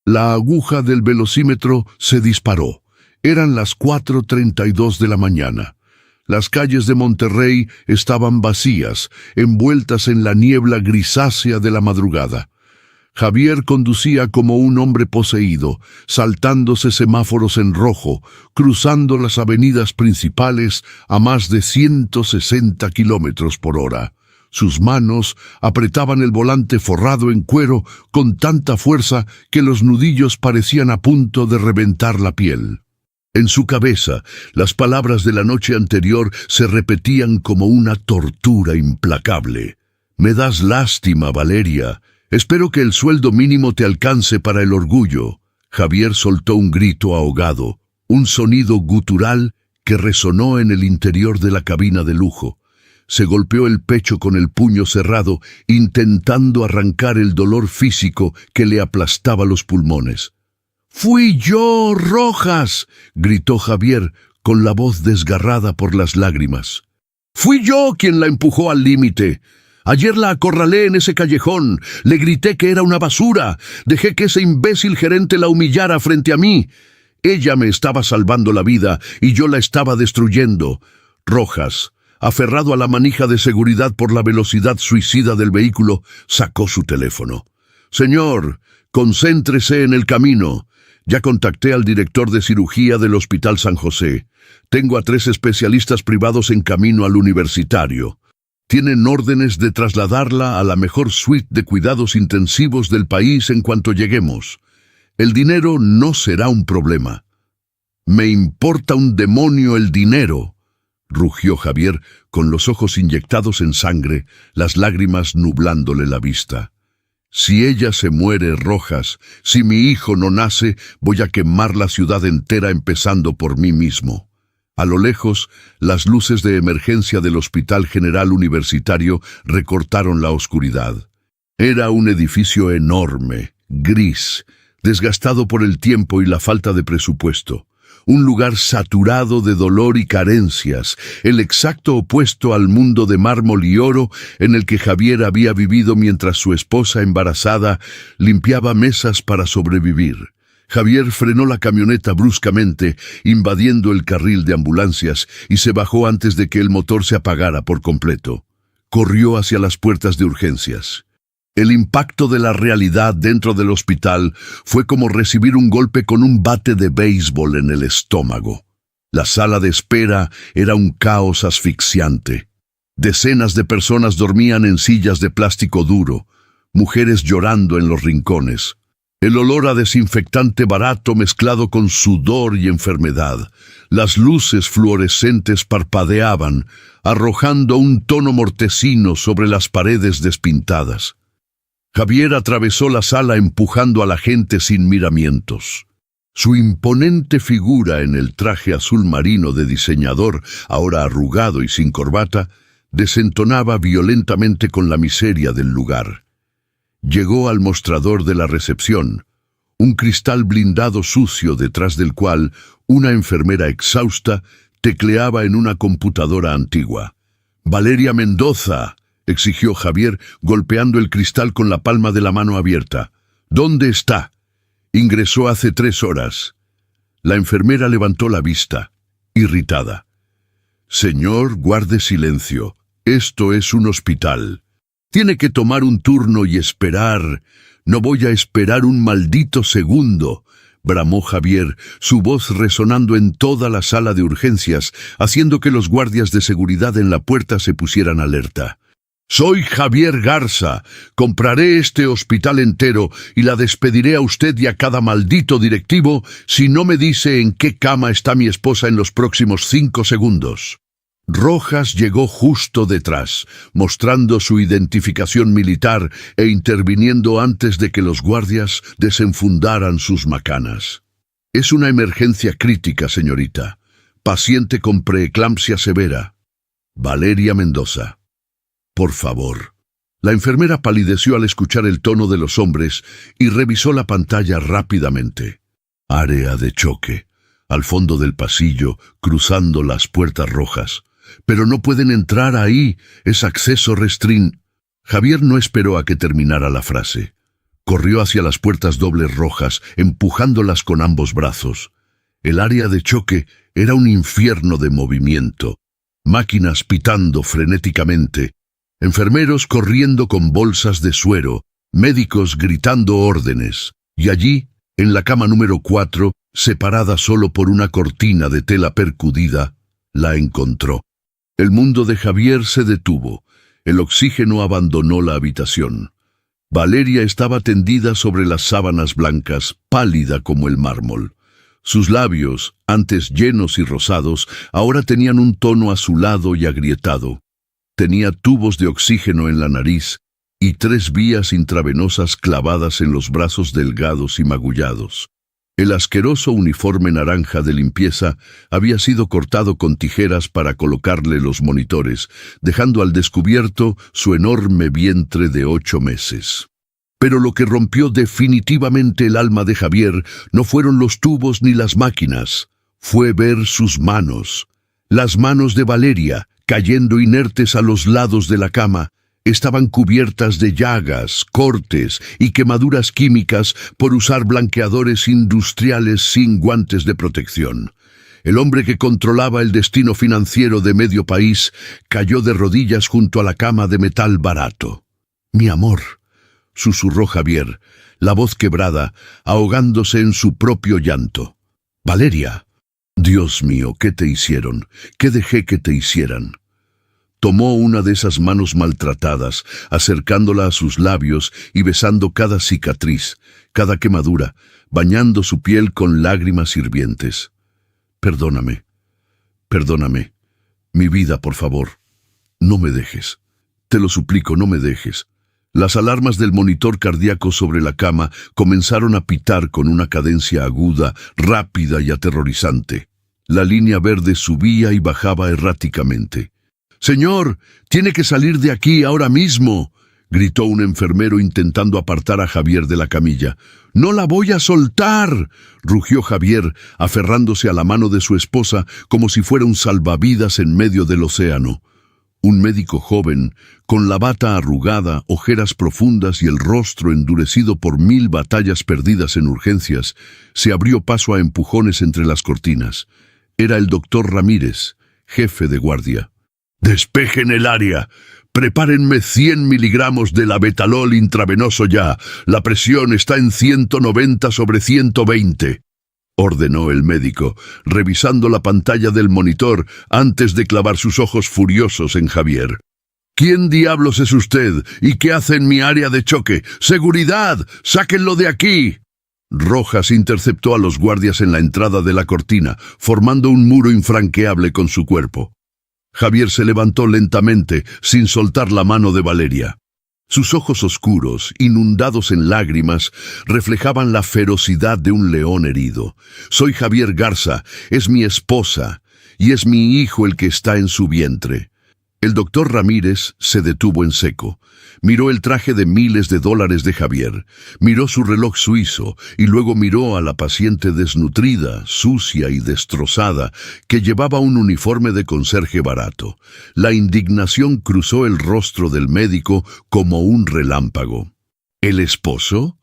La aguja del velocímetro se disparó. Eran las 4:32 de la mañana. Las calles de Monterrey estaban vacías, envueltas en la niebla grisácea de la madrugada. Javier conducía como un hombre poseído, saltándose semáforos en rojo, cruzando las avenidas principales a más de 160 kilómetros por hora. Sus manos apretaban el volante forrado en cuero con tanta fuerza que los nudillos parecían a punto de reventar la piel. En su cabeza, las palabras de la noche anterior se repetían como una tortura implacable. «Me das lástima, Valeria. Espero que el sueldo mínimo te alcance para el orgullo». Javier soltó un grito ahogado, un sonido gutural que resonó en el interior de la cabina de lujo. Se golpeó el pecho con el puño cerrado, intentando arrancar el dolor físico que le aplastaba los pulmones. «¡Fui yo, Rojas!», gritó Javier, con la voz desgarrada por las lágrimas. «Fui yo quien la empujó al límite. Ayer la acorralé en ese callejón, le grité que era una basura, dejé que ese imbécil gerente la humillara frente a mí. Ella me estaba salvando la vida y yo la estaba destruyendo». Rojas, aferrado a la manija de seguridad por la velocidad suicida del vehículo, sacó su teléfono. «Señor, concéntrese en el camino. Ya contacté al director de cirugía del Hospital San José. Tengo a 3 especialistas privados en camino al universitario. Tienen órdenes de trasladarla a la mejor suite de cuidados intensivos del país en cuanto lleguemos. El dinero no será un problema». «Me importa un demonio el dinero», rugió Javier, con los ojos inyectados en sangre, las lágrimas nublándole la vista. «Si ella se muere, Rojas, si mi hijo no nace, voy a quemar la ciudad entera empezando por mí mismo». A lo lejos, las luces de emergencia del Hospital General Universitario recortaron la oscuridad. Era un edificio enorme, gris, desgastado por el tiempo y la falta de presupuesto. Un lugar saturado de dolor y carencias, el exacto opuesto al mundo de mármol y oro en el que Javier había vivido mientras su esposa embarazada limpiaba mesas para sobrevivir. Javier frenó la camioneta bruscamente, invadiendo el carril de ambulancias, y se bajó antes de que el motor se apagara por completo. Corrió hacia las puertas de urgencias. El impacto de la realidad dentro del hospital fue como recibir un golpe con un bate de béisbol en el estómago. La sala de espera era un caos asfixiante. Decenas de personas dormían en sillas de plástico duro, mujeres llorando en los rincones. El olor a desinfectante barato mezclado con sudor y enfermedad. Las luces fluorescentes parpadeaban, arrojando un tono mortecino sobre las paredes despintadas. Javier atravesó la sala empujando a la gente sin miramientos. Su imponente figura en el traje azul marino de diseñador, ahora arrugado y sin corbata, desentonaba violentamente con la miseria del lugar. Llegó al mostrador de la recepción, un cristal blindado sucio detrás del cual una enfermera exhausta tecleaba en una computadora antigua. «Valeria Mendoza», exigió Javier, golpeando el cristal con la palma de la mano abierta. «¿Dónde está?» «Ingresó hace 3 horas». La enfermera levantó la vista, irritada. «Señor, guarde silencio. Esto es un hospital. Tiene que tomar un turno y esperar. No voy a esperar un maldito segundo», bramó Javier, su voz resonando en toda la sala de urgencias, haciendo que los guardias de seguridad en la puerta se pusieran alerta. «Soy Javier Garza. Compraré este hospital entero y la despediré a usted y a cada maldito directivo si no me dice en qué cama está mi esposa en los próximos 5 segundos». Rojas llegó justo detrás, mostrando su identificación militar e interviniendo antes de que los guardias desenfundaran sus macanas. «Es una emergencia crítica, señorita. Paciente con preeclampsia severa. Valeria Mendoza». «Por favor». La enfermera palideció al escuchar el tono de los hombres y revisó la pantalla rápidamente. «Área de choque. Al fondo del pasillo, cruzando las puertas rojas. Pero no pueden entrar ahí, es acceso restringido». Javier no esperó a que terminara la frase. Corrió hacia las puertas dobles rojas, empujándolas con ambos brazos. El área de choque era un infierno de movimiento. Máquinas pitando frenéticamente, enfermeros corriendo con bolsas de suero, médicos gritando órdenes. Y allí, en la cama número 4, separada solo por una cortina de tela percudida, la encontró. El mundo de Javier se detuvo. El oxígeno abandonó la habitación. Valeria estaba tendida sobre las sábanas blancas, pálida como el mármol. Sus labios, antes llenos y rosados, ahora tenían un tono azulado y agrietado. Tenía tubos de oxígeno en la nariz y 3 vías intravenosas clavadas en los brazos delgados y magullados. El asqueroso uniforme naranja de limpieza había sido cortado con tijeras para colocarle los monitores, dejando al descubierto su enorme vientre de 8 meses. Pero lo que rompió definitivamente el alma de Javier no fueron los tubos ni las máquinas, fue ver sus manos. Las manos de Valeria, cayendo inertes a los lados de la cama, estaban cubiertas de llagas, cortes y quemaduras químicas por usar blanqueadores industriales sin guantes de protección. El hombre que controlaba el destino financiero de medio país cayó de rodillas junto a la cama de metal barato. «Mi amor», susurró Javier, la voz quebrada, ahogándose en su propio llanto. «Valeria». «Dios mío, ¿qué te hicieron? ¿Qué dejé que te hicieran?» Tomó una de esas manos maltratadas, acercándola a sus labios y besando cada cicatriz, cada quemadura, bañando su piel con lágrimas hirvientes. «Perdóname, perdóname. Mi vida, por favor. No me dejes. Te lo suplico, no me dejes». Las alarmas del monitor cardíaco sobre la cama comenzaron a pitar con una cadencia aguda, rápida y aterrorizante. La línea verde subía y bajaba erráticamente. «Señor, tiene que salir de aquí ahora mismo», gritó un enfermero intentando apartar a Javier de la camilla. «No la voy a soltar», rugió Javier, aferrándose a la mano de su esposa como si fuera un salvavidas en medio del océano. Un médico joven, con la bata arrugada, ojeras profundas y el rostro endurecido por 1000 batallas perdidas en urgencias, se abrió paso a empujones entre las cortinas. Era el doctor Ramírez, jefe de guardia. «Despejen el área. Prepárenme 100 miligramos de labetalol intravenoso ya. La presión está en 190/120. Ordenó el médico, revisando la pantalla del monitor antes de clavar sus ojos furiosos en Javier. «¿Quién diablos es usted? ¿Y qué hace en mi área de choque? ¡Seguridad! ¡Sáquenlo de aquí!» Rojas interceptó a los guardias en la entrada de la cortina, formando un muro infranqueable con su cuerpo. Javier se levantó lentamente, sin soltar la mano de Valeria. Sus ojos oscuros, inundados en lágrimas, reflejaban la ferocidad de un león herido. «Soy Javier Garza, es mi esposa, y es mi hijo el que está en su vientre». El doctor Ramírez se detuvo en seco. Miró el traje de miles de dólares de Javier, miró su reloj suizo y luego miró a la paciente desnutrida, sucia y destrozada que llevaba un uniforme de conserje barato. La indignación cruzó el rostro del médico como un relámpago. ¿El esposo?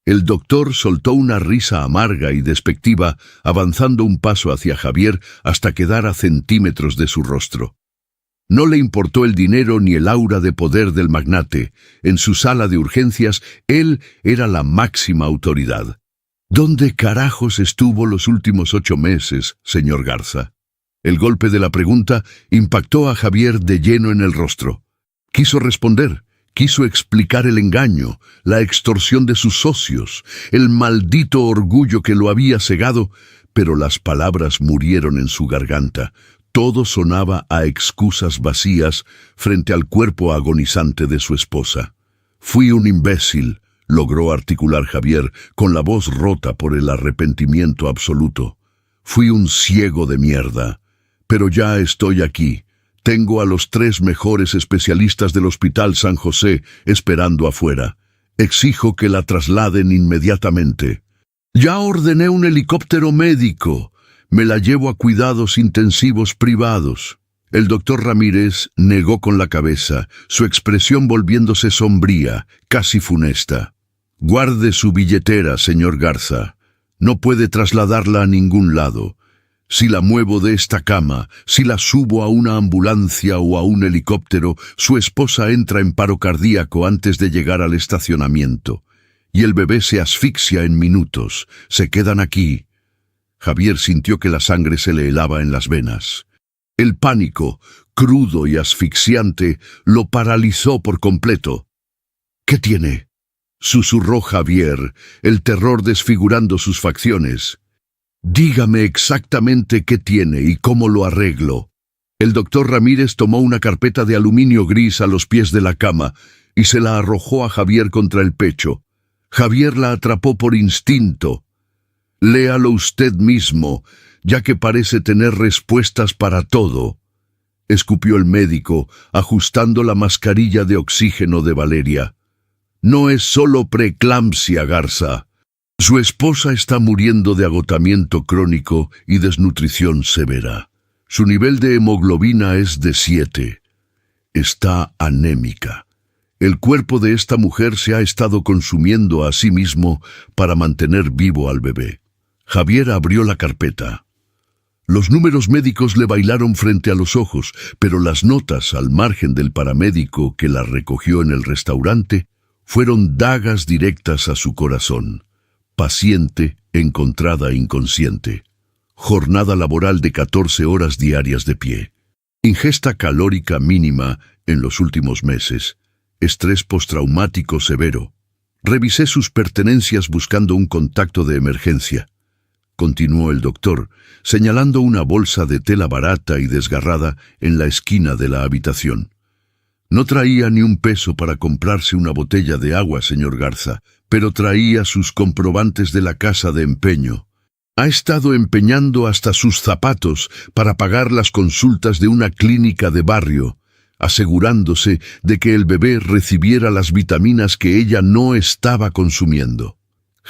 El doctor soltó una risa amarga y despectiva, avanzando un paso hacia Javier hasta quedar a centímetros de su rostro. No le importó el dinero ni el aura de poder del magnate. En su sala de urgencias, él era la máxima autoridad. ¿Dónde carajos estuvo los últimos 8 meses, señor Garza? El golpe de la pregunta impactó a Javier de lleno en el rostro. Quiso responder, quiso explicar el engaño, la extorsión de sus socios, el maldito orgullo que lo había cegado, pero las palabras murieron en su garganta. Todo sonaba a excusas vacías frente al cuerpo agonizante de su esposa. «Fui un imbécil», logró articular Javier, con la voz rota por el arrepentimiento absoluto. «Fui un ciego de mierda. Pero ya estoy aquí. Tengo a los 3 mejores especialistas del Hospital San José esperando afuera. Exijo que la trasladen inmediatamente». «Ya ordené un helicóptero médico. Me la llevo a cuidados intensivos privados». El doctor Ramírez negó con la cabeza, su expresión volviéndose sombría, casi funesta. «Guarde su billetera, señor Garza. No puede trasladarla a ningún lado. Si la muevo de esta cama, si la subo a una ambulancia o a un helicóptero, su esposa entra en paro cardíaco antes de llegar al estacionamiento. Y el bebé se asfixia en minutos. Se quedan aquí». Javier sintió que la sangre se le helaba en las venas. El pánico, crudo y asfixiante, lo paralizó por completo. «¿Qué tiene?», susurró Javier, el terror desfigurando sus facciones. «Dígame exactamente qué tiene y cómo lo arreglo». El doctor Ramírez tomó una carpeta de aluminio gris a los pies de la cama y se la arrojó a Javier contra el pecho. Javier la atrapó por instinto. «Léalo usted mismo, ya que parece tener respuestas para todo», escupió el médico, ajustando la mascarilla de oxígeno de Valeria. «No es solo preeclampsia, Garza. Su esposa está muriendo de agotamiento crónico y desnutrición severa. Su nivel de hemoglobina es de 7. Está anémica. El cuerpo de esta mujer se ha estado consumiendo a sí mismo para mantener vivo al bebé». Javier abrió la carpeta. Los números médicos le bailaron frente a los ojos, pero las notas al margen del paramédico que la recogió en el restaurante fueron dagas directas a su corazón. Paciente encontrada inconsciente. Jornada laboral de 14 horas diarias de pie. Ingesta calórica mínima en los últimos meses. Estrés postraumático severo. Revisé sus pertenencias buscando un contacto de emergencia. Continuó el doctor, señalando una bolsa de tela barata y desgarrada en la esquina de la habitación. «No traía ni un peso para comprarse una botella de agua, señor Garza, pero traía sus comprobantes de la casa de empeño. Ha estado empeñando hasta sus zapatos para pagar las consultas de una clínica de barrio, asegurándose de que el bebé recibiera las vitaminas que ella no estaba consumiendo».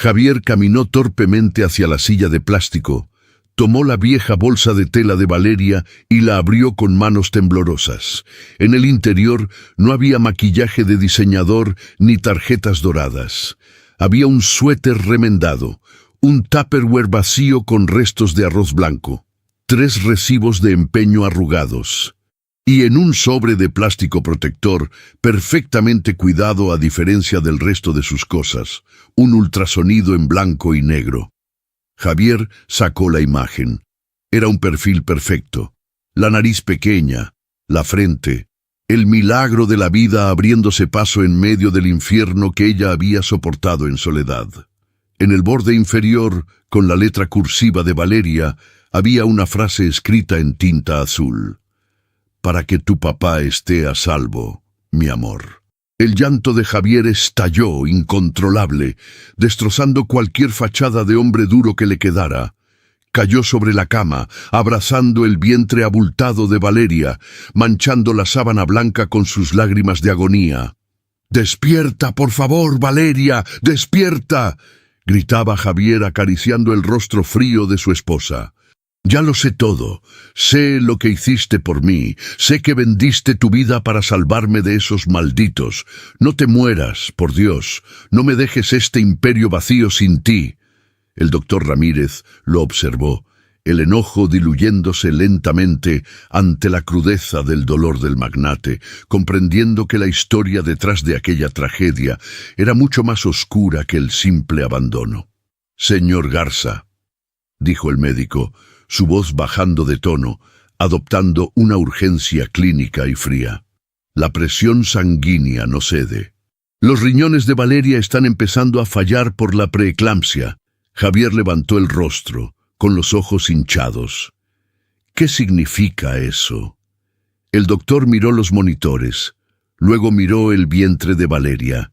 Javier caminó torpemente hacia la silla de plástico, tomó la vieja bolsa de tela de Valeria y la abrió con manos temblorosas. En el interior no había maquillaje de diseñador ni tarjetas doradas. Había un suéter remendado, un tupperware vacío con restos de arroz blanco, 3 recibos de empeño arrugados. Y en un sobre de plástico protector, perfectamente cuidado a diferencia del resto de sus cosas, un ultrasonido en blanco y negro. Javier sacó la imagen. Era un perfil perfecto. La nariz pequeña, la frente, el milagro de la vida abriéndose paso en medio del infierno que ella había soportado en soledad. En el borde inferior, con la letra cursiva de Valeria, había una frase escrita en tinta azul. «Para que tu papá esté a salvo, mi amor». El llanto de Javier estalló, incontrolable, destrozando cualquier fachada de hombre duro que le quedara. Cayó sobre la cama, abrazando el vientre abultado de Valeria, manchando la sábana blanca con sus lágrimas de agonía. «¡Despierta, por favor, Valeria! ¡Despierta!», gritaba Javier acariciando el rostro frío de su esposa. «Ya lo sé todo. Sé lo que hiciste por mí. Sé que vendiste tu vida para salvarme de esos malditos. No te mueras, por Dios. No me dejes este imperio vacío sin ti». El doctor Ramírez lo observó, el enojo diluyéndose lentamente ante la crudeza del dolor del magnate, comprendiendo que la historia detrás de aquella tragedia era mucho más oscura que el simple abandono. «Señor Garza», dijo el médico, su voz bajando de tono, adoptando una urgencia clínica y fría. «La presión sanguínea no cede. Los riñones de Valeria están empezando a fallar por la preeclampsia». Javier levantó el rostro, con los ojos hinchados. «¿Qué significa eso?». El doctor miró los monitores, luego miró el vientre de Valeria.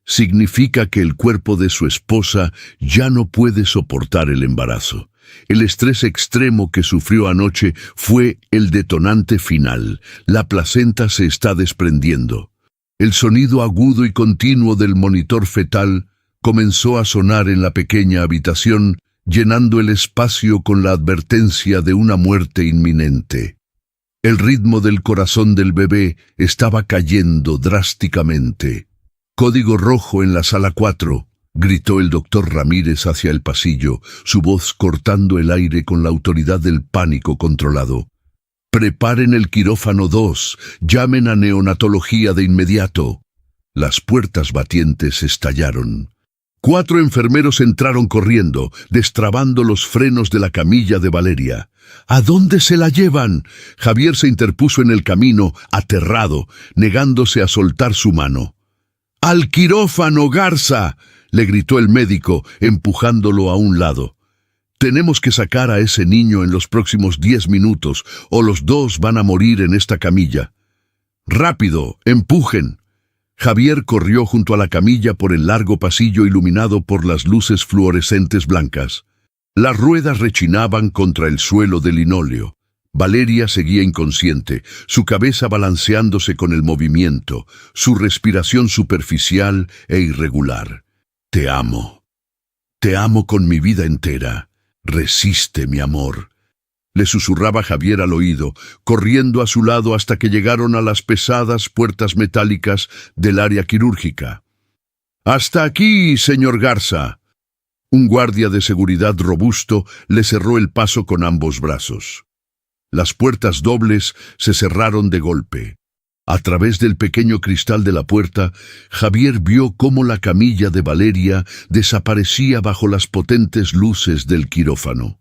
«Significa que el cuerpo de su esposa ya no puede soportar el embarazo. El estrés extremo que sufrió anoche fue el detonante final. La placenta se está desprendiendo». El sonido agudo y continuo del monitor fetal comenzó a sonar en la pequeña habitación, llenando el espacio con la advertencia de una muerte inminente. El ritmo del corazón del bebé estaba cayendo drásticamente. «Código rojo en la sala 4», gritó el doctor Ramírez hacia el pasillo, su voz cortando el aire con la autoridad del pánico controlado. «Preparen el quirófano 2, llamen a neonatología de inmediato». Las puertas batientes estallaron. 4 enfermeros entraron corriendo, destrabando los frenos de la camilla de Valeria. «¿A dónde se la llevan?». Javier se interpuso en el camino, aterrado, negándose a soltar su mano. «¡Al quirófano, Garza!», le gritó el médico, empujándolo a un lado. «Tenemos que sacar a ese niño en los próximos 10 minutos, o los dos van a morir en esta camilla. ¡Rápido, empujen!». Javier corrió junto a la camilla por el largo pasillo iluminado por las luces fluorescentes blancas. Las ruedas rechinaban contra el suelo de linóleo. Valeria seguía inconsciente, su cabeza balanceándose con el movimiento, su respiración superficial e irregular. «Te amo. Te amo con mi vida entera. Resiste, mi amor», le susurraba Javier al oído, corriendo a su lado hasta que llegaron a las pesadas puertas metálicas del área quirúrgica. «Hasta aquí, señor Garza». Un guardia de seguridad robusto le cerró el paso con ambos brazos. Las puertas dobles se cerraron de golpe. A través del pequeño cristal de la puerta, Javier vio cómo la camilla de Valeria desaparecía bajo las potentes luces del quirófano.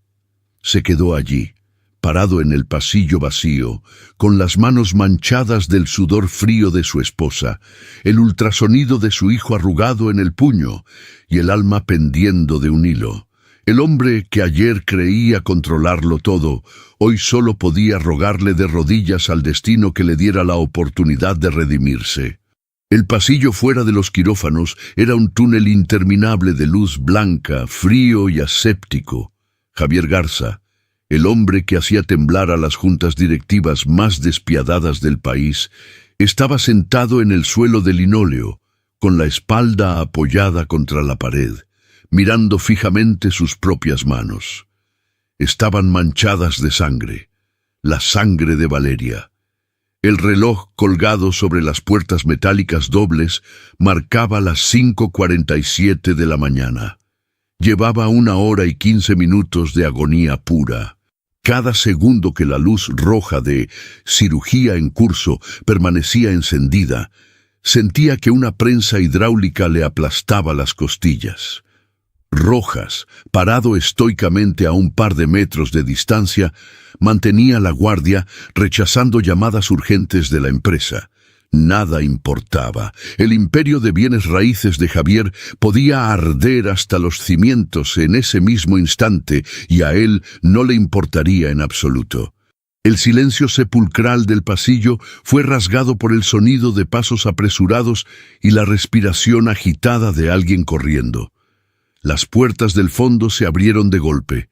Se quedó allí, parado en el pasillo vacío, con las manos manchadas del sudor frío de su esposa, el ultrasonido de su hijo arrugado en el puño y el alma pendiendo de un hilo. El hombre que ayer creía controlarlo todo, hoy solo podía rogarle de rodillas al destino que le diera la oportunidad de redimirse. El pasillo fuera de los quirófanos era un túnel interminable de luz blanca, frío y aséptico. Javier Garza, el hombre que hacía temblar a las juntas directivas más despiadadas del país, estaba sentado en el suelo de linóleo, con la espalda apoyada contra la pared, mirando fijamente sus propias manos. Estaban manchadas de sangre, la sangre de Valeria. El reloj colgado sobre las puertas metálicas dobles marcaba las 5:47 de la mañana. Llevaba 1 hora y 15 minutos de agonía pura. Cada segundo que la luz roja de cirugía en curso permanecía encendida, sentía que una prensa hidráulica le aplastaba las costillas. Rojas, parado estoicamente a un par de metros de distancia, mantenía la guardia, rechazando llamadas urgentes de la empresa. Nada importaba. El imperio de bienes raíces de Javier podía arder hasta los cimientos en ese mismo instante y a él no le importaría en absoluto. El silencio sepulcral del pasillo fue rasgado por el sonido de pasos apresurados y la respiración agitada de alguien corriendo. Las puertas del fondo se abrieron de golpe.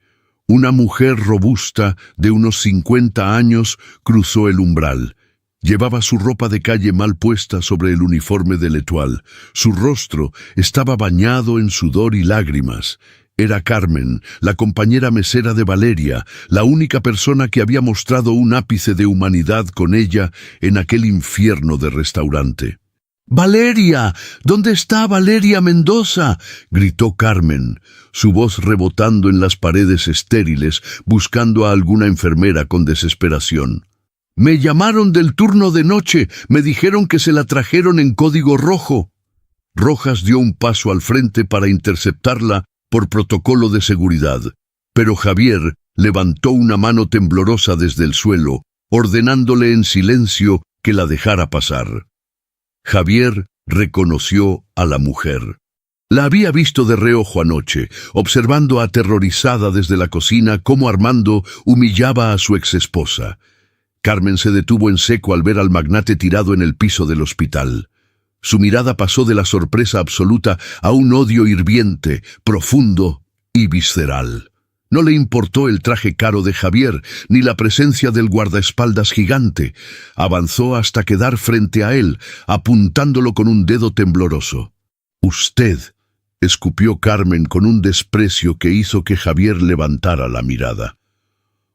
Una mujer robusta de unos 50 años cruzó el umbral. Llevaba su ropa de calle mal puesta sobre el uniforme de L'Étoile. Su rostro estaba bañado en sudor y lágrimas. Era Carmen, la compañera mesera de Valeria, la única persona que había mostrado un ápice de humanidad con ella en aquel infierno de restaurante. «¡Valeria! ¿Dónde está Valeria Mendoza?», gritó Carmen, su voz rebotando en las paredes estériles, buscando a alguna enfermera con desesperación. «Me llamaron del turno de noche, me dijeron que se la trajeron en código rojo». Rojas dio un paso al frente para interceptarla por protocolo de seguridad, pero Javier levantó una mano temblorosa desde el suelo, ordenándole en silencio que la dejara pasar. Javier reconoció a la mujer. La había visto de reojo anoche, observando aterrorizada desde la cocina cómo Armando humillaba a su exesposa. Carmen se detuvo en seco al ver al magnate tirado en el piso del hospital. Su mirada pasó de la sorpresa absoluta a un odio hirviente, profundo y visceral. No le importó el traje caro de Javier, ni la presencia del guardaespaldas gigante. Avanzó hasta quedar frente a él, apuntándolo con un dedo tembloroso. «Usted», escupió Carmen con un desprecio que hizo que Javier levantara la mirada.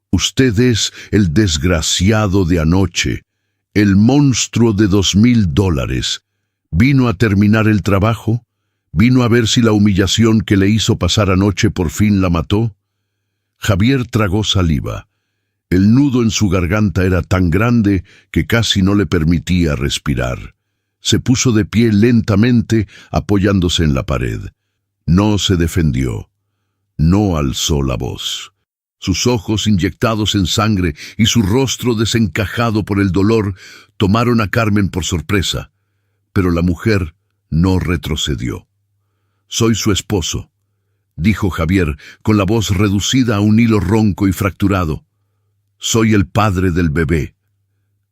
«Usted es el desgraciado de anoche, el monstruo de $2,000. ¿Vino a terminar el trabajo? ¿Vino a ver si la humillación que le hizo pasar anoche por fin la mató?» Javier tragó saliva. El nudo en su garganta era tan grande que casi no le permitía respirar. Se puso de pie lentamente, apoyándose en la pared. No se defendió. No alzó la voz. Sus ojos inyectados en sangre y su rostro desencajado por el dolor tomaron a Carmen por sorpresa. Pero la mujer no retrocedió. «Soy su esposo», dijo Javier, con la voz reducida a un hilo ronco y fracturado. «Soy el padre del bebé».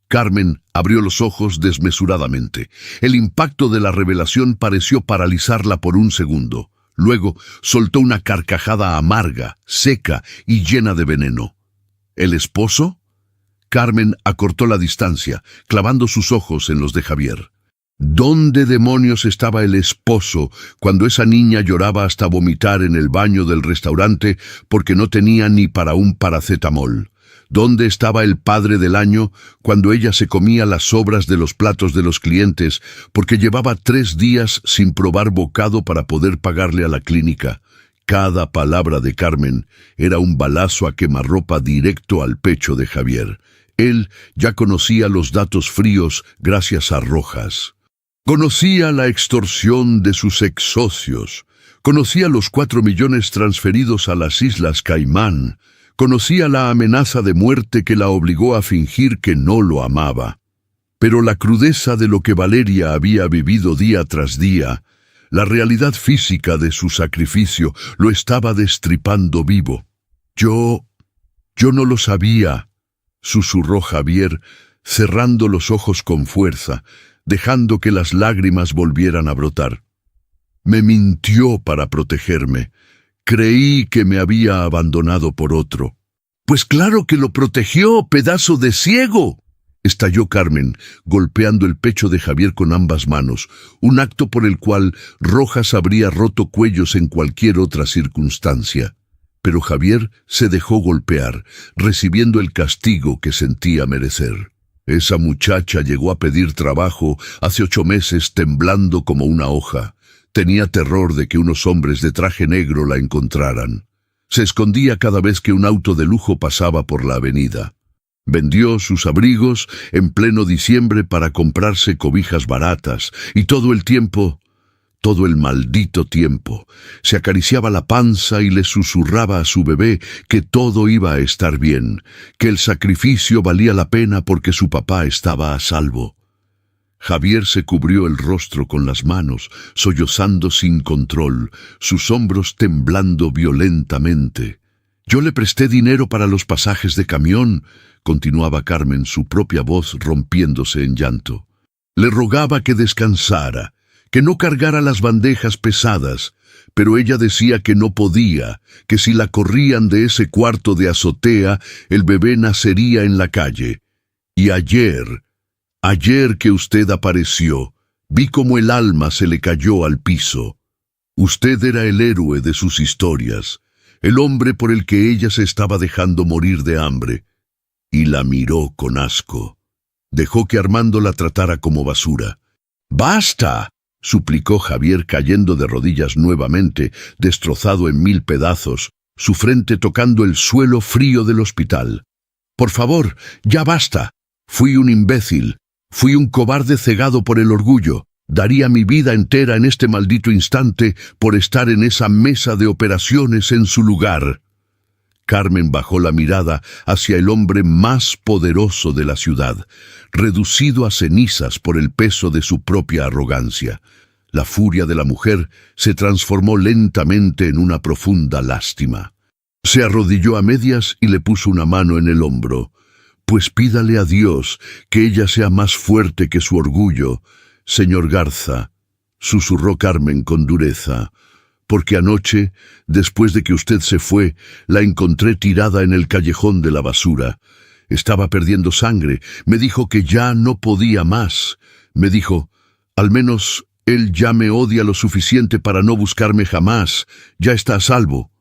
Carmen abrió los ojos desmesuradamente. El impacto de la revelación pareció paralizarla por un segundo. Luego soltó una carcajada amarga, seca y llena de veneno. «¿El esposo?». Carmen acortó la distancia, clavando sus ojos en los de Javier. ¿Dónde demonios estaba el esposo cuando esa niña lloraba hasta vomitar en el baño del restaurante porque no tenía ni para un paracetamol? ¿Dónde estaba el padre del año cuando ella se comía las sobras de los platos de los clientes porque llevaba 3 días sin probar bocado para poder pagarle a la clínica? Cada palabra de Carmen era un balazo a quemarropa directo al pecho de Javier. Él ya conocía los datos fríos gracias a Rojas. Conocía la extorsión de sus ex-socios, conocía los 4 millones transferidos a las Islas Caimán, conocía la amenaza de muerte que la obligó a fingir que no lo amaba. Pero la crudeza de lo que Valeria había vivido día tras día, la realidad física de su sacrificio, lo estaba destripando vivo. Yo no lo sabía», susurró Javier, cerrando los ojos con fuerza, dejando que las lágrimas volvieran a brotar. «Me mintió para protegerme. Creí que me había abandonado por otro». «Pues claro que lo protegió, pedazo de ciego», estalló Carmen, golpeando el pecho de Javier con ambas manos, un acto por el cual Rojas habría roto cuellos en cualquier otra circunstancia. Pero Javier se dejó golpear, recibiendo el castigo que sentía merecer. Esa muchacha llegó a pedir trabajo hace 8 meses temblando como una hoja. Tenía terror de que unos hombres de traje negro la encontraran. Se escondía cada vez que un auto de lujo pasaba por la avenida. Vendió sus abrigos en pleno diciembre para comprarse cobijas baratas y todo el maldito tiempo, se acariciaba la panza y le susurraba a su bebé que todo iba a estar bien, que el sacrificio valía la pena porque su papá estaba a salvo. Javier se cubrió el rostro con las manos, sollozando sin control, sus hombros temblando violentamente. «Yo le presté dinero para los pasajes de camión», continuaba Carmen, su propia voz rompiéndose en llanto. «Le rogaba que descansara, que no cargara las bandejas pesadas, pero ella decía que no podía, que si la corrían de ese cuarto de azotea, el bebé nacería en la calle. Y ayer que usted apareció, vi cómo el alma se le cayó al piso. Usted era el héroe de sus historias, el hombre por el que ella se estaba dejando morir de hambre. Y la miró con asco. Dejó que Armando la tratara como basura. ¡Basta!, suplicó Javier, cayendo de rodillas nuevamente, destrozado en 1000 pedazos, su frente tocando el suelo frío del hospital. «Por favor, ya basta. Fui un imbécil. Fui un cobarde cegado por el orgullo. Daría mi vida entera en este maldito instante por estar en esa mesa de operaciones en su lugar». Carmen bajó la mirada hacia el hombre más poderoso de la ciudad, reducido a cenizas por el peso de su propia arrogancia. La furia de la mujer se transformó lentamente en una profunda lástima. Se arrodilló a medias y le puso una mano en el hombro. «Pues pídale a Dios que ella sea más fuerte que su orgullo, señor Garza», susurró Carmen con dureza. «Porque anoche, después de que usted se fue, la encontré tirada en el callejón de la basura. Estaba perdiendo sangre. Me dijo que ya no podía más. Me dijo, al menos él ya me odia lo suficiente para no buscarme jamás. Ya está a salvo».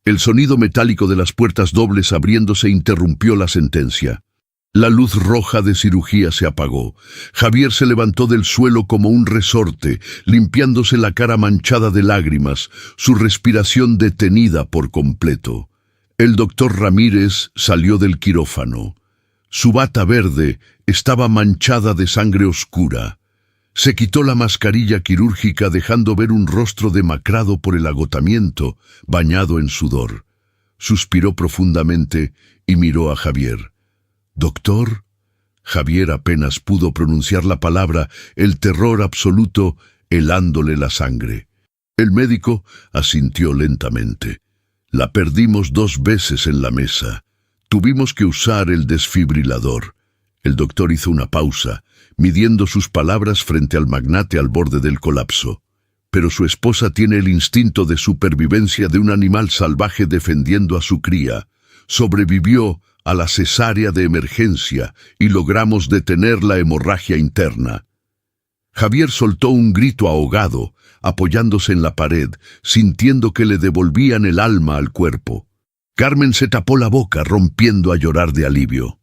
El sonido metálico de las puertas dobles abriéndose interrumpió la sentencia. La luz roja de cirugía se apagó. Javier se levantó del suelo como un resorte, limpiándose la cara manchada de lágrimas, su respiración detenida por completo. El doctor Ramírez salió del quirófano. Su bata verde estaba manchada de sangre oscura. Se quitó la mascarilla quirúrgica dejando ver un rostro demacrado por el agotamiento, bañado en sudor. Suspiró profundamente y miró a Javier. «¿Doctor?». Javier apenas pudo pronunciar la palabra, el terror absoluto helándole la sangre. El médico asintió lentamente. «La perdimos 2 veces en la mesa. Tuvimos que usar el desfibrilador». El doctor hizo una pausa, midiendo sus palabras frente al magnate al borde del colapso. «Pero su esposa tiene el instinto de supervivencia de un animal salvaje defendiendo a su cría. Sobrevivió a la cesárea de emergencia y logramos detener la hemorragia interna». Javier soltó un grito ahogado, apoyándose en la pared, sintiendo que le devolvían el alma al cuerpo. Carmen se tapó la boca, rompiendo a llorar de alivio.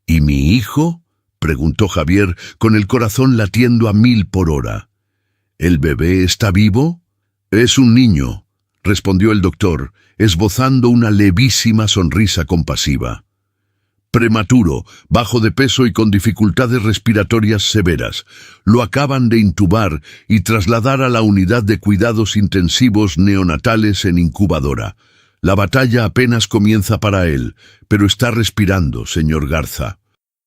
«¿Y mi hijo?», preguntó Javier, con el corazón latiendo a 1000 por hora. «¿El bebé está vivo?». «Es un niño», respondió el doctor, esbozando una levísima sonrisa compasiva. «Prematuro, bajo de peso y con dificultades respiratorias severas. Lo acaban de intubar y trasladar a la unidad de cuidados intensivos neonatales en incubadora. La batalla apenas comienza para él, pero está respirando, señor Garza».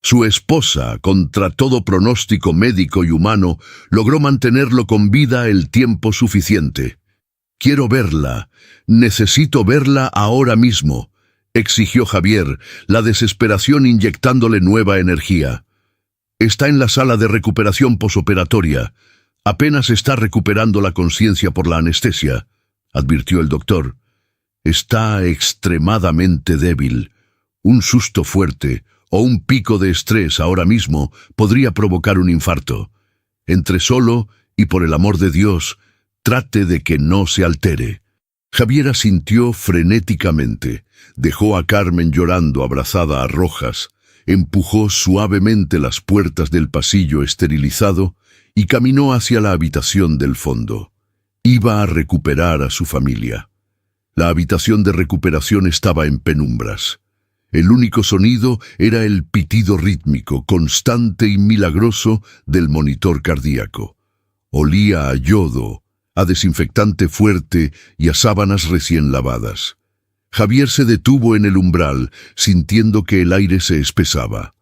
Su esposa, contra todo pronóstico médico y humano, logró mantenerlo con vida el tiempo suficiente. «Quiero verla. Necesito verla ahora mismo», exigió Javier, la desesperación inyectándole nueva energía. «Está en la sala de recuperación posoperatoria. Apenas está recuperando la conciencia por la anestesia», advirtió el doctor. «Está extremadamente débil. Un susto fuerte o un pico de estrés ahora mismo podría provocar un infarto. Entre solo y por el amor de Dios, trate de que no se altere». Javier asintió frenéticamente. Dejó a Carmen llorando abrazada a Rojas, empujó suavemente las puertas del pasillo esterilizado y caminó hacia la habitación del fondo. Iba a recuperar a su familia. La habitación de recuperación estaba en penumbras. El único sonido era el pitido rítmico, constante y milagroso del monitor cardíaco. Olía a yodo, a desinfectante fuerte y a sábanas recién lavadas. Javier se detuvo en el umbral, sintiendo que el aire se espesaba.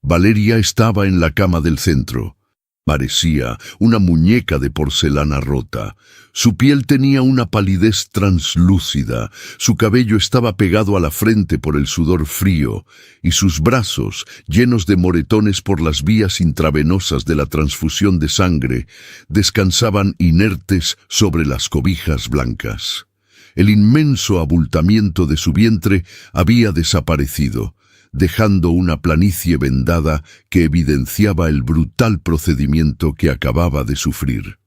Valeria estaba en la cama del centro. Parecía una muñeca de porcelana rota. Su piel tenía una palidez translúcida, su cabello estaba pegado a la frente por el sudor frío, y sus brazos, llenos de moretones por las vías intravenosas de la transfusión de sangre, descansaban inertes sobre las cobijas blancas. El inmenso abultamiento de su vientre había desaparecido, dejando una planicie vendada que evidenciaba el brutal procedimiento que acababa de sufrir.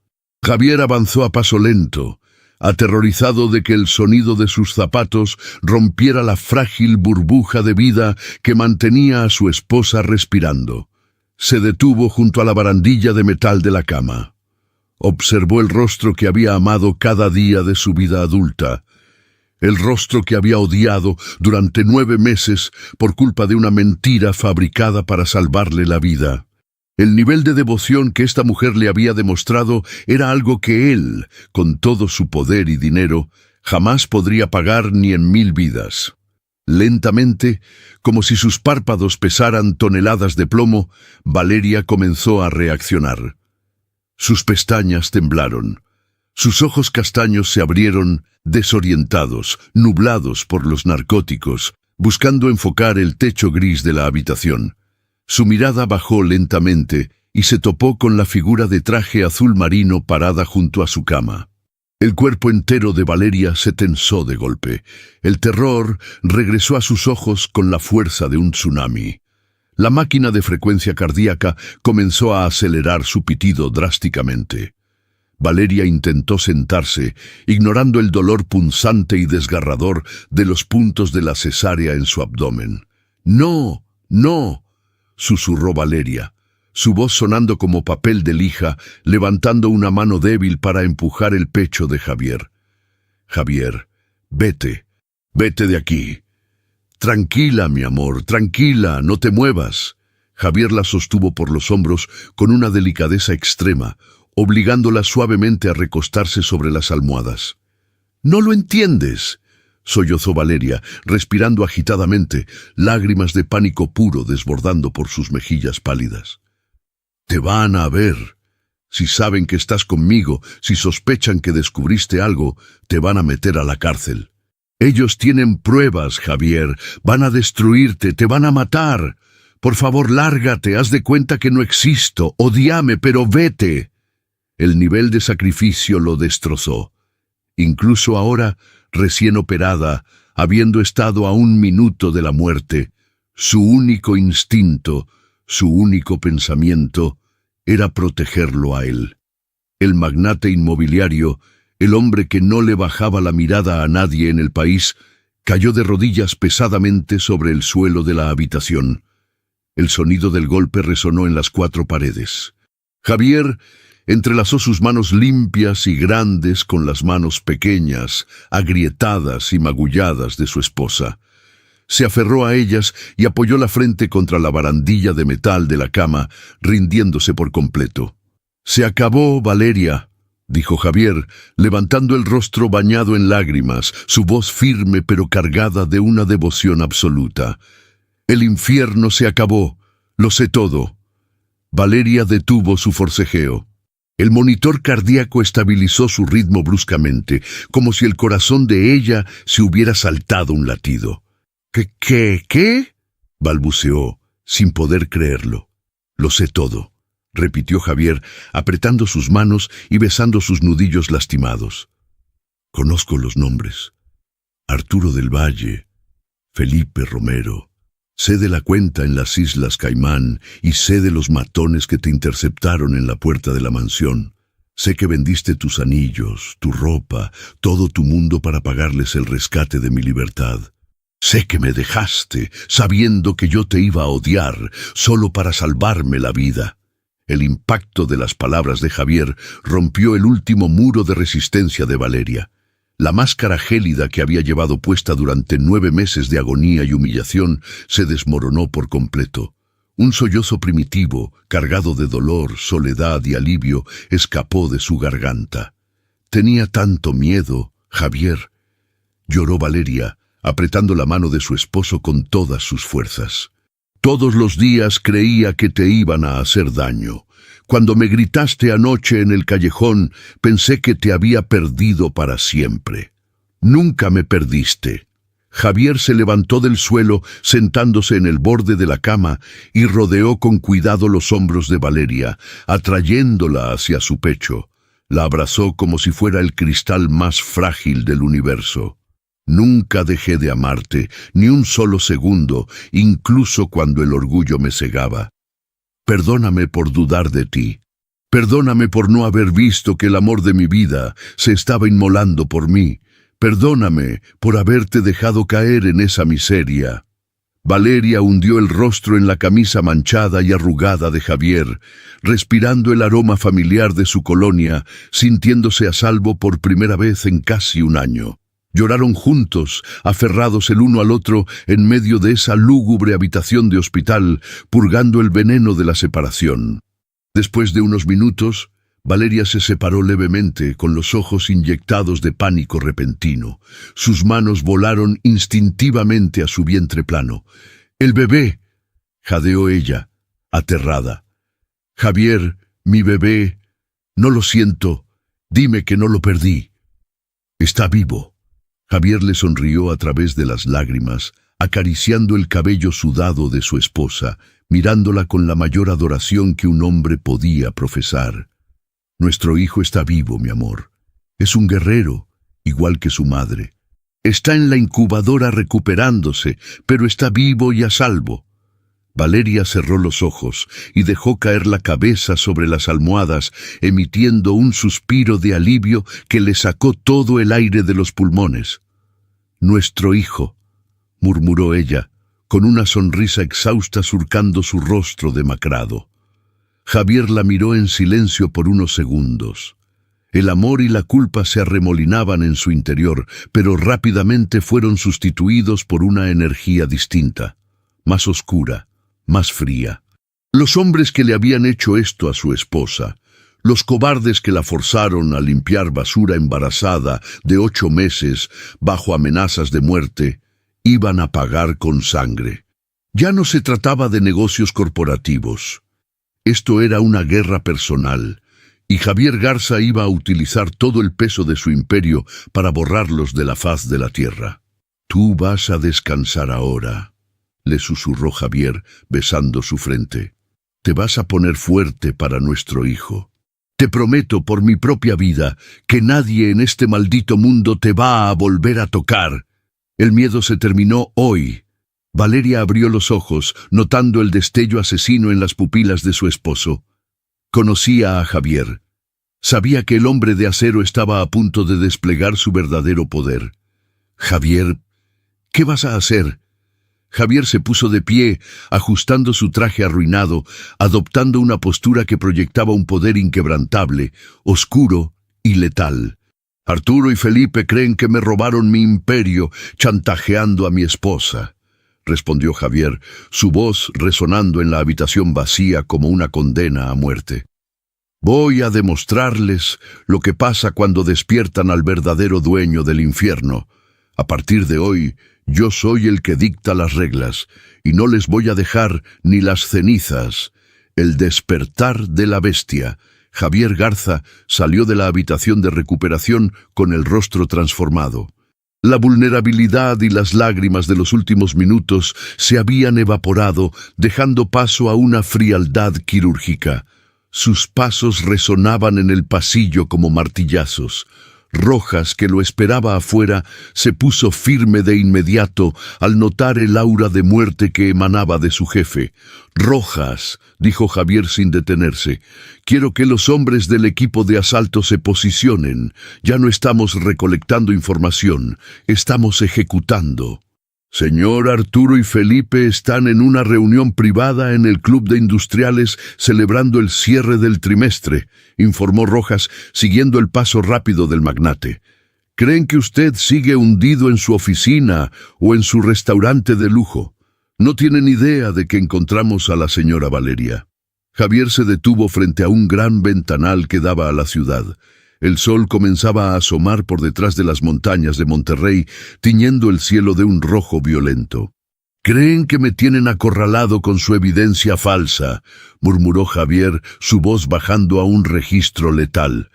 Javier avanzó a paso lento, aterrorizado de que el sonido de sus zapatos rompiera la frágil burbuja de vida que mantenía a su esposa respirando. Se detuvo junto a la barandilla de metal de la cama. Observó el rostro que había amado cada día de su vida adulta, el rostro que había odiado durante 9 meses por culpa de una mentira fabricada para salvarle la vida. El nivel de devoción que esta mujer le había demostrado era algo que él, con todo su poder y dinero, jamás podría pagar ni en 1000 vidas. Lentamente, como si sus párpados pesaran toneladas de plomo, Valeria comenzó a reaccionar. Sus pestañas temblaron. Sus ojos castaños se abrieron, desorientados, nublados por los narcóticos, buscando enfocar el techo gris de la habitación. Su mirada bajó lentamente y se topó con la figura de traje azul marino parada junto a su cama. El cuerpo entero de Valeria se tensó de golpe. El terror regresó a sus ojos con la fuerza de un tsunami. La máquina de frecuencia cardíaca comenzó a acelerar su pitido drásticamente. Valeria intentó sentarse, ignorando el dolor punzante y desgarrador de los puntos de la cesárea en su abdomen. «¡No! ¡No!», susurró Valeria, su voz sonando como papel de lija, levantando una mano débil para empujar el pecho de Javier. «Javier, vete de aquí. Tranquila, mi amor, tranquila, no te muevas». Javier la sostuvo por los hombros con una delicadeza extrema, obligándola suavemente a recostarse sobre las almohadas. «¿No lo entiendes?», sollozó Valeria, respirando agitadamente, lágrimas de pánico puro desbordando por sus mejillas pálidas. «Te van a ver. Si saben que estás conmigo, si sospechan que descubriste algo, te van a meter a la cárcel. Ellos tienen pruebas, Javier. Van a destruirte, te van a matar. Por favor, lárgate, haz de cuenta que no existo. Odíame, pero vete». El nivel de sacrificio lo destrozó. Incluso ahora, recién operada, habiendo estado a 1 minuto de la muerte, su único instinto, su único pensamiento, era protegerlo a él. El magnate inmobiliario, el hombre que no le bajaba la mirada a nadie en el país, cayó de rodillas pesadamente sobre el suelo de la habitación. El sonido del golpe resonó en las 4 paredes. Javier entrelazó sus manos limpias y grandes con las manos pequeñas, agrietadas y magulladas de su esposa. Se aferró a ellas y apoyó la frente contra la barandilla de metal de la cama, rindiéndose por completo. «Se acabó, Valeria», dijo Javier, levantando el rostro bañado en lágrimas, su voz firme pero cargada de una devoción absoluta. «El infierno se acabó, lo sé todo». Valeria detuvo su forcejeo. El monitor cardíaco estabilizó su ritmo bruscamente, como si el corazón de ella se hubiera saltado un latido. ¿Qué? Balbuceó, sin poder creerlo. «Lo sé todo», repitió Javier, apretando sus manos y besando sus nudillos lastimados. «Conozco los nombres. Arturo del Valle, Felipe Romero. Sé de la cuenta en las Islas Caimán y sé de los matones que te interceptaron en la puerta de la mansión. Sé que vendiste tus anillos, tu ropa, todo tu mundo para pagarles el rescate de mi libertad. Sé que me dejaste, sabiendo que yo te iba a odiar, solo para salvarme la vida». El impacto de las palabras de Javier rompió el último muro de resistencia de Valeria. La máscara gélida que había llevado puesta durante 9 meses de agonía y humillación se desmoronó por completo. Un sollozo primitivo, cargado de dolor, soledad y alivio, escapó de su garganta. «Tenía tanto miedo, Javier», lloró Valeria, apretando la mano de su esposo con todas sus fuerzas. «Todos los días creía que te iban a hacer daño. Cuando me gritaste anoche en el callejón, pensé que te había perdido para siempre. Nunca me perdiste. Javier se levantó del suelo, sentándose en el borde de la cama, y rodeó con cuidado los hombros de Valeria, atrayéndola hacia su pecho. La abrazó como si fuera el cristal más frágil del universo. Nunca dejé de amarte, ni un solo segundo, incluso cuando el orgullo me cegaba. Perdóname por dudar de ti. Perdóname por no haber visto que el amor de mi vida se estaba inmolando por mí. Perdóname por haberte dejado caer en esa miseria. Valeria hundió el rostro en la camisa manchada y arrugada de Javier, respirando el aroma familiar de su colonia, sintiéndose a salvo por primera vez en casi un año. Lloraron juntos, aferrados el uno al otro en medio de esa lúgubre habitación de hospital, purgando el veneno de la separación. Después de unos minutos, Valeria se separó levemente, con los ojos inyectados de pánico repentino. Sus manos volaron instintivamente a su vientre plano. «¡El bebé!», jadeó ella, aterrada. «Javier, mi bebé, no lo siento, dime que no lo perdí». «Está vivo». Javier le sonrió a través de las lágrimas, acariciando el cabello sudado de su esposa, mirándola con la mayor adoración que un hombre podía profesar. «Nuestro hijo está vivo, mi amor. Es un guerrero, igual que su madre. Está en la incubadora recuperándose, pero está vivo y a salvo». Valeria cerró los ojos y dejó caer la cabeza sobre las almohadas, emitiendo un suspiro de alivio que le sacó todo el aire de los pulmones. «Nuestro hijo», murmuró ella, con una sonrisa exhausta surcando su rostro demacrado. Javier la miró en silencio por unos segundos. El amor y la culpa se arremolinaban en su interior, pero rápidamente fueron sustituidos por una energía distinta, más oscura, más fría. Los hombres que le habían hecho esto a su esposa, los cobardes que la forzaron a limpiar basura embarazada de 8 meses bajo amenazas de muerte, iban a pagar con sangre. Ya no se trataba de negocios corporativos. Esto era una guerra personal, y Javier Garza iba a utilizar todo el peso de su imperio para borrarlos de la faz de la tierra. «Tú vas a descansar ahora», le susurró Javier, besando su frente. «Te vas a poner fuerte para nuestro hijo. Te prometo por mi propia vida que nadie en este maldito mundo te va a volver a tocar. El miedo se terminó hoy». Valeria abrió los ojos, notando el destello asesino en las pupilas de su esposo. Conocía a Javier. Sabía que el hombre de acero estaba a punto de desplegar su verdadero poder. «Javier, ¿qué vas a hacer?». Javier se puso de pie, ajustando su traje arruinado, adoptando una postura que proyectaba un poder inquebrantable, oscuro y letal. «Arturo y Felipe creen que me robaron mi imperio, chantajeando a mi esposa», respondió Javier, su voz resonando en la habitación vacía como una condena a muerte. «Voy a demostrarles lo que pasa cuando despiertan al verdadero dueño del infierno. A partir de hoy, yo soy el que dicta las reglas, y no les voy a dejar ni las cenizas». El despertar de la bestia. Javier Garza salió de la habitación de recuperación con el rostro transformado. La vulnerabilidad y las lágrimas de los últimos minutos se habían evaporado, dejando paso a una frialdad quirúrgica. Sus pasos resonaban en el pasillo como martillazos. Rojas, que lo esperaba afuera, se puso firme de inmediato al notar el aura de muerte que emanaba de su jefe. «Rojas», dijo Javier sin detenerse, «quiero que los hombres del equipo de asalto se posicionen. Ya no estamos recolectando información, estamos ejecutando». «Señor Arturo y Felipe están en una reunión privada en el Club de Industriales celebrando el cierre del trimestre», informó Rojas, siguiendo el paso rápido del magnate. «Creen que usted sigue hundido en su oficina o en su restaurante de lujo. No tienen idea de que encontramos a la señora Valeria». Javier se detuvo frente a un gran ventanal que daba a la ciudad. El sol comenzaba a asomar por detrás de las montañas de Monterrey, tiñendo el cielo de un rojo violento. Creen que me tienen acorralado con su evidencia falsa, murmuró Javier, su voz bajando a un registro letal.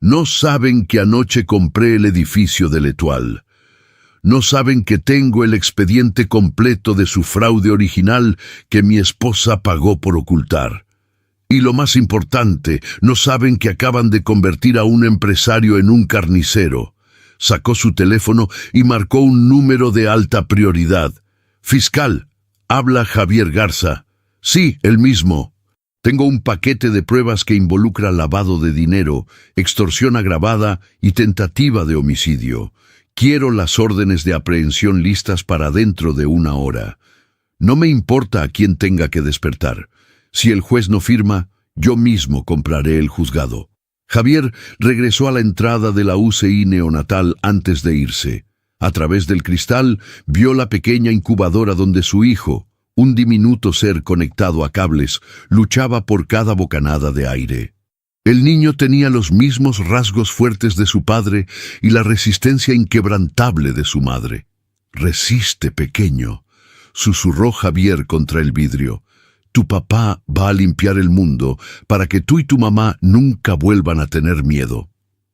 No saben que anoche compré el edificio de l'Étoile. No saben que tengo el expediente completo de su fraude original que mi esposa pagó por ocultar. Y lo más importante, no saben que acaban de convertir a un empresario en un carnicero. Sacó su teléfono y marcó un número de alta prioridad. «Fiscal, habla Javier Garza». «Sí, el mismo. Tengo un paquete de pruebas que involucra lavado de dinero, extorsión agravada y tentativa de homicidio. Quiero las órdenes de aprehensión listas para dentro de 1 hora. No me importa a quién tenga que despertar. Si el juez no firma, yo mismo compraré el juzgado». Javier regresó a la entrada de la UCI neonatal antes de irse. A través del cristal vio la pequeña incubadora donde su hijo, un diminuto ser conectado a cables, luchaba por cada bocanada de aire. El niño tenía los mismos rasgos fuertes de su padre y la resistencia inquebrantable de su madre. «Resiste, pequeño», susurró Javier contra el vidrio. «Tu papá va a limpiar el mundo para que tú y tu mamá nunca vuelvan a tener miedo».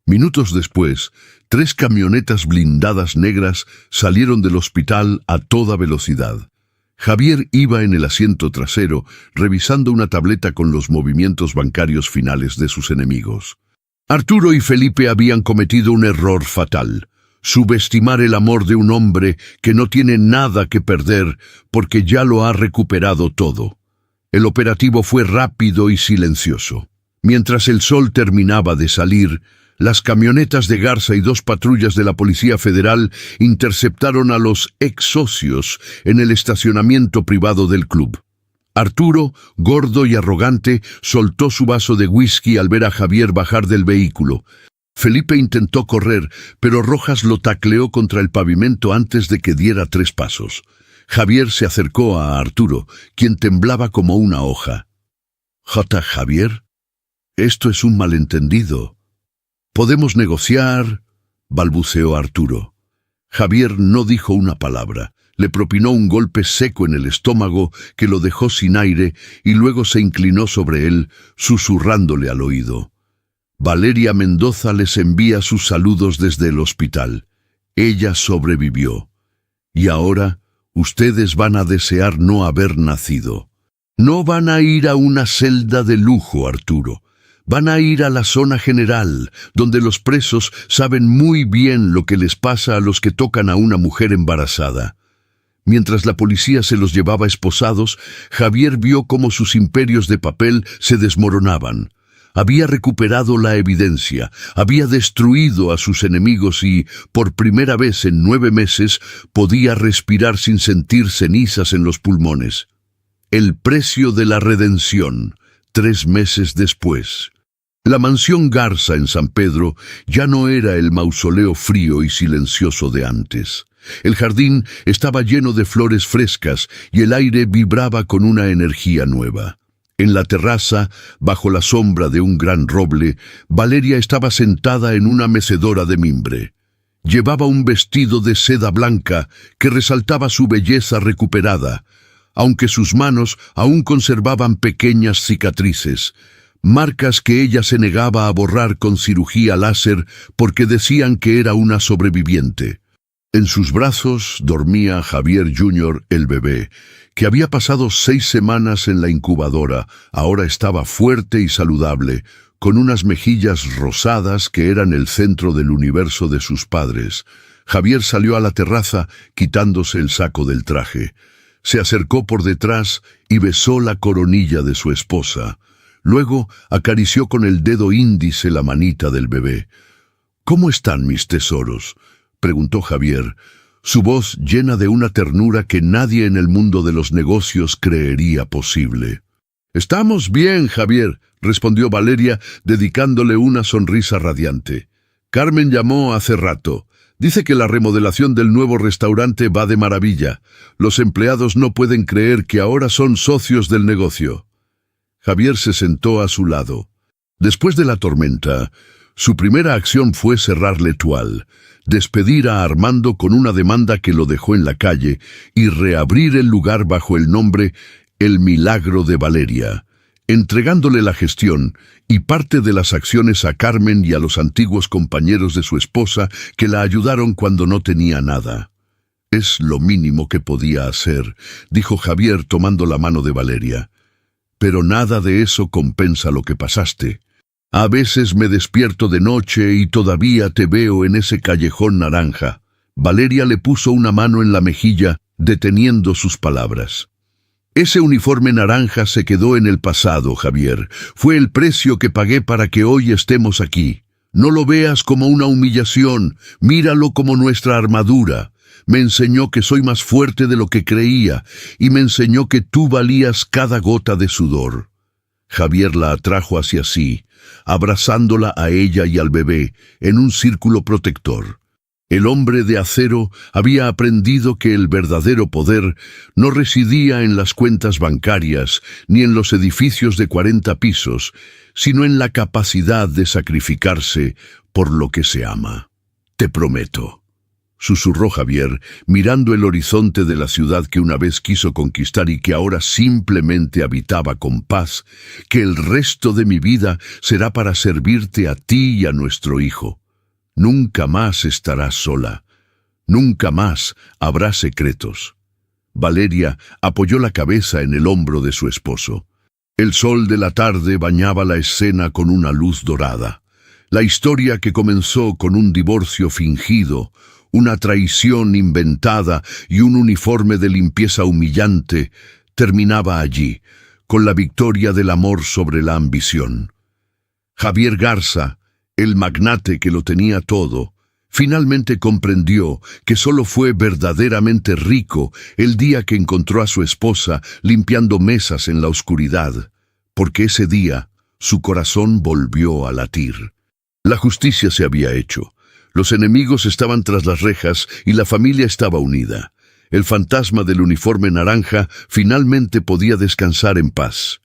Minutos después, 3 camionetas blindadas negras salieron del hospital a toda velocidad. Javier iba en el asiento trasero, revisando una tableta con los movimientos bancarios finales de sus enemigos. Arturo y Felipe habían cometido un error fatal: subestimar el amor de un hombre que no tiene nada que perder porque ya lo ha recuperado todo. El operativo fue rápido y silencioso. Mientras el sol terminaba de salir, las camionetas de Garza y 2 patrullas de la Policía Federal interceptaron a los ex socios en el estacionamiento privado del club. Arturo, gordo y arrogante, soltó su vaso de whisky al ver a Javier bajar del vehículo. Felipe intentó correr, pero Rojas lo tacleó contra el pavimento antes de que diera 3 pasos. Javier se acercó a Arturo, quien temblaba como una hoja. «Javier, esto es un malentendido. ¿Podemos negociar?», balbuceó Arturo. Javier no dijo una palabra. Le propinó un golpe seco en el estómago que lo dejó sin aire y luego se inclinó sobre él, susurrándole al oído. «Valeria Mendoza les envía sus saludos desde el hospital. Ella sobrevivió. Y ahora ustedes van a desear no haber nacido. No van a ir a una celda de lujo, Arturo. Van a ir a la zona general, donde los presos saben muy bien lo que les pasa a los que tocan a una mujer embarazada». Mientras la policía se los llevaba esposados, Javier vio cómo sus imperios de papel se desmoronaban. Había recuperado la evidencia, había destruido a sus enemigos y, por primera vez en 9 meses, podía respirar sin sentir cenizas en los pulmones. El precio de la redención, 3 meses después. La mansión Garza en San Pedro ya no era el mausoleo frío y silencioso de antes. El jardín estaba lleno de flores frescas y el aire vibraba con una energía nueva. En la terraza, bajo la sombra de un gran roble, Valeria estaba sentada en una mecedora de mimbre. Llevaba un vestido de seda blanca que resaltaba su belleza recuperada, aunque sus manos aún conservaban pequeñas cicatrices, marcas que ella se negaba a borrar con cirugía láser porque decían que era una sobreviviente. En sus brazos dormía Javier Jr., el bebé, que había pasado 6 semanas en la incubadora. Ahora estaba fuerte y saludable, con unas mejillas rosadas que eran el centro del universo de sus padres. Javier salió a la terraza quitándose el saco del traje. Se acercó por detrás y besó la coronilla de su esposa. Luego acarició con el dedo índice la manita del bebé. «¿Cómo están mis tesoros?», preguntó Javier, su voz llena de una ternura que nadie en el mundo de los negocios creería posible. «Estamos bien, Javier», respondió Valeria, dedicándole una sonrisa radiante. «Carmen llamó hace rato. Dice que la remodelación del nuevo restaurante va de maravilla. Los empleados no pueden creer que ahora son socios del negocio». Javier se sentó a su lado. Después de la tormenta, Su primera acción fue cerrar L'Etoile, despedir a Armando con una demanda que lo dejó en la calle y reabrir el lugar bajo el nombre El Milagro de Valeria, entregándole la gestión y parte de las acciones a Carmen y a los antiguos compañeros de su esposa que la ayudaron cuando no tenía nada. «Es lo mínimo que podía hacer», dijo Javier tomando la mano de Valeria. «Pero nada de eso compensa lo que pasaste. A veces me despierto de noche y todavía te veo en ese callejón naranja». Valeria le puso una mano en la mejilla, deteniendo sus palabras. «Ese uniforme naranja se quedó en el pasado, Javier. Fue el precio que pagué para que hoy estemos aquí. No lo veas como una humillación, míralo como nuestra armadura. Me enseñó que soy más fuerte de lo que creía y me enseñó que tú valías cada gota de sudor». Javier la atrajo hacia sí, abrazándola a ella y al bebé en un círculo protector. El hombre de acero había aprendido que el verdadero poder no residía en las cuentas bancarias ni en los edificios de 40 pisos, sino en la capacidad de sacrificarse por lo que se ama. «Te prometo», susurró Javier, mirando el horizonte de la ciudad que una vez quiso conquistar y que ahora simplemente habitaba con paz, «que el resto de mi vida será para servirte a ti y a nuestro hijo. Nunca más estarás sola. Nunca más habrá secretos». Valeria apoyó la cabeza en el hombro de su esposo. El sol de la tarde bañaba la escena con una luz dorada. La historia que comenzó con un divorcio fingido, una traición inventada y un uniforme de limpieza humillante, terminaba allí, con la victoria del amor sobre la ambición. Javier Garza, el magnate que lo tenía todo, finalmente comprendió que solo fue verdaderamente rico el día que encontró a su esposa limpiando mesas en la oscuridad, porque ese día su corazón volvió a latir. La justicia se había hecho. Los enemigos estaban tras las rejas y la familia estaba unida. El fantasma del uniforme naranja finalmente podía descansar en paz.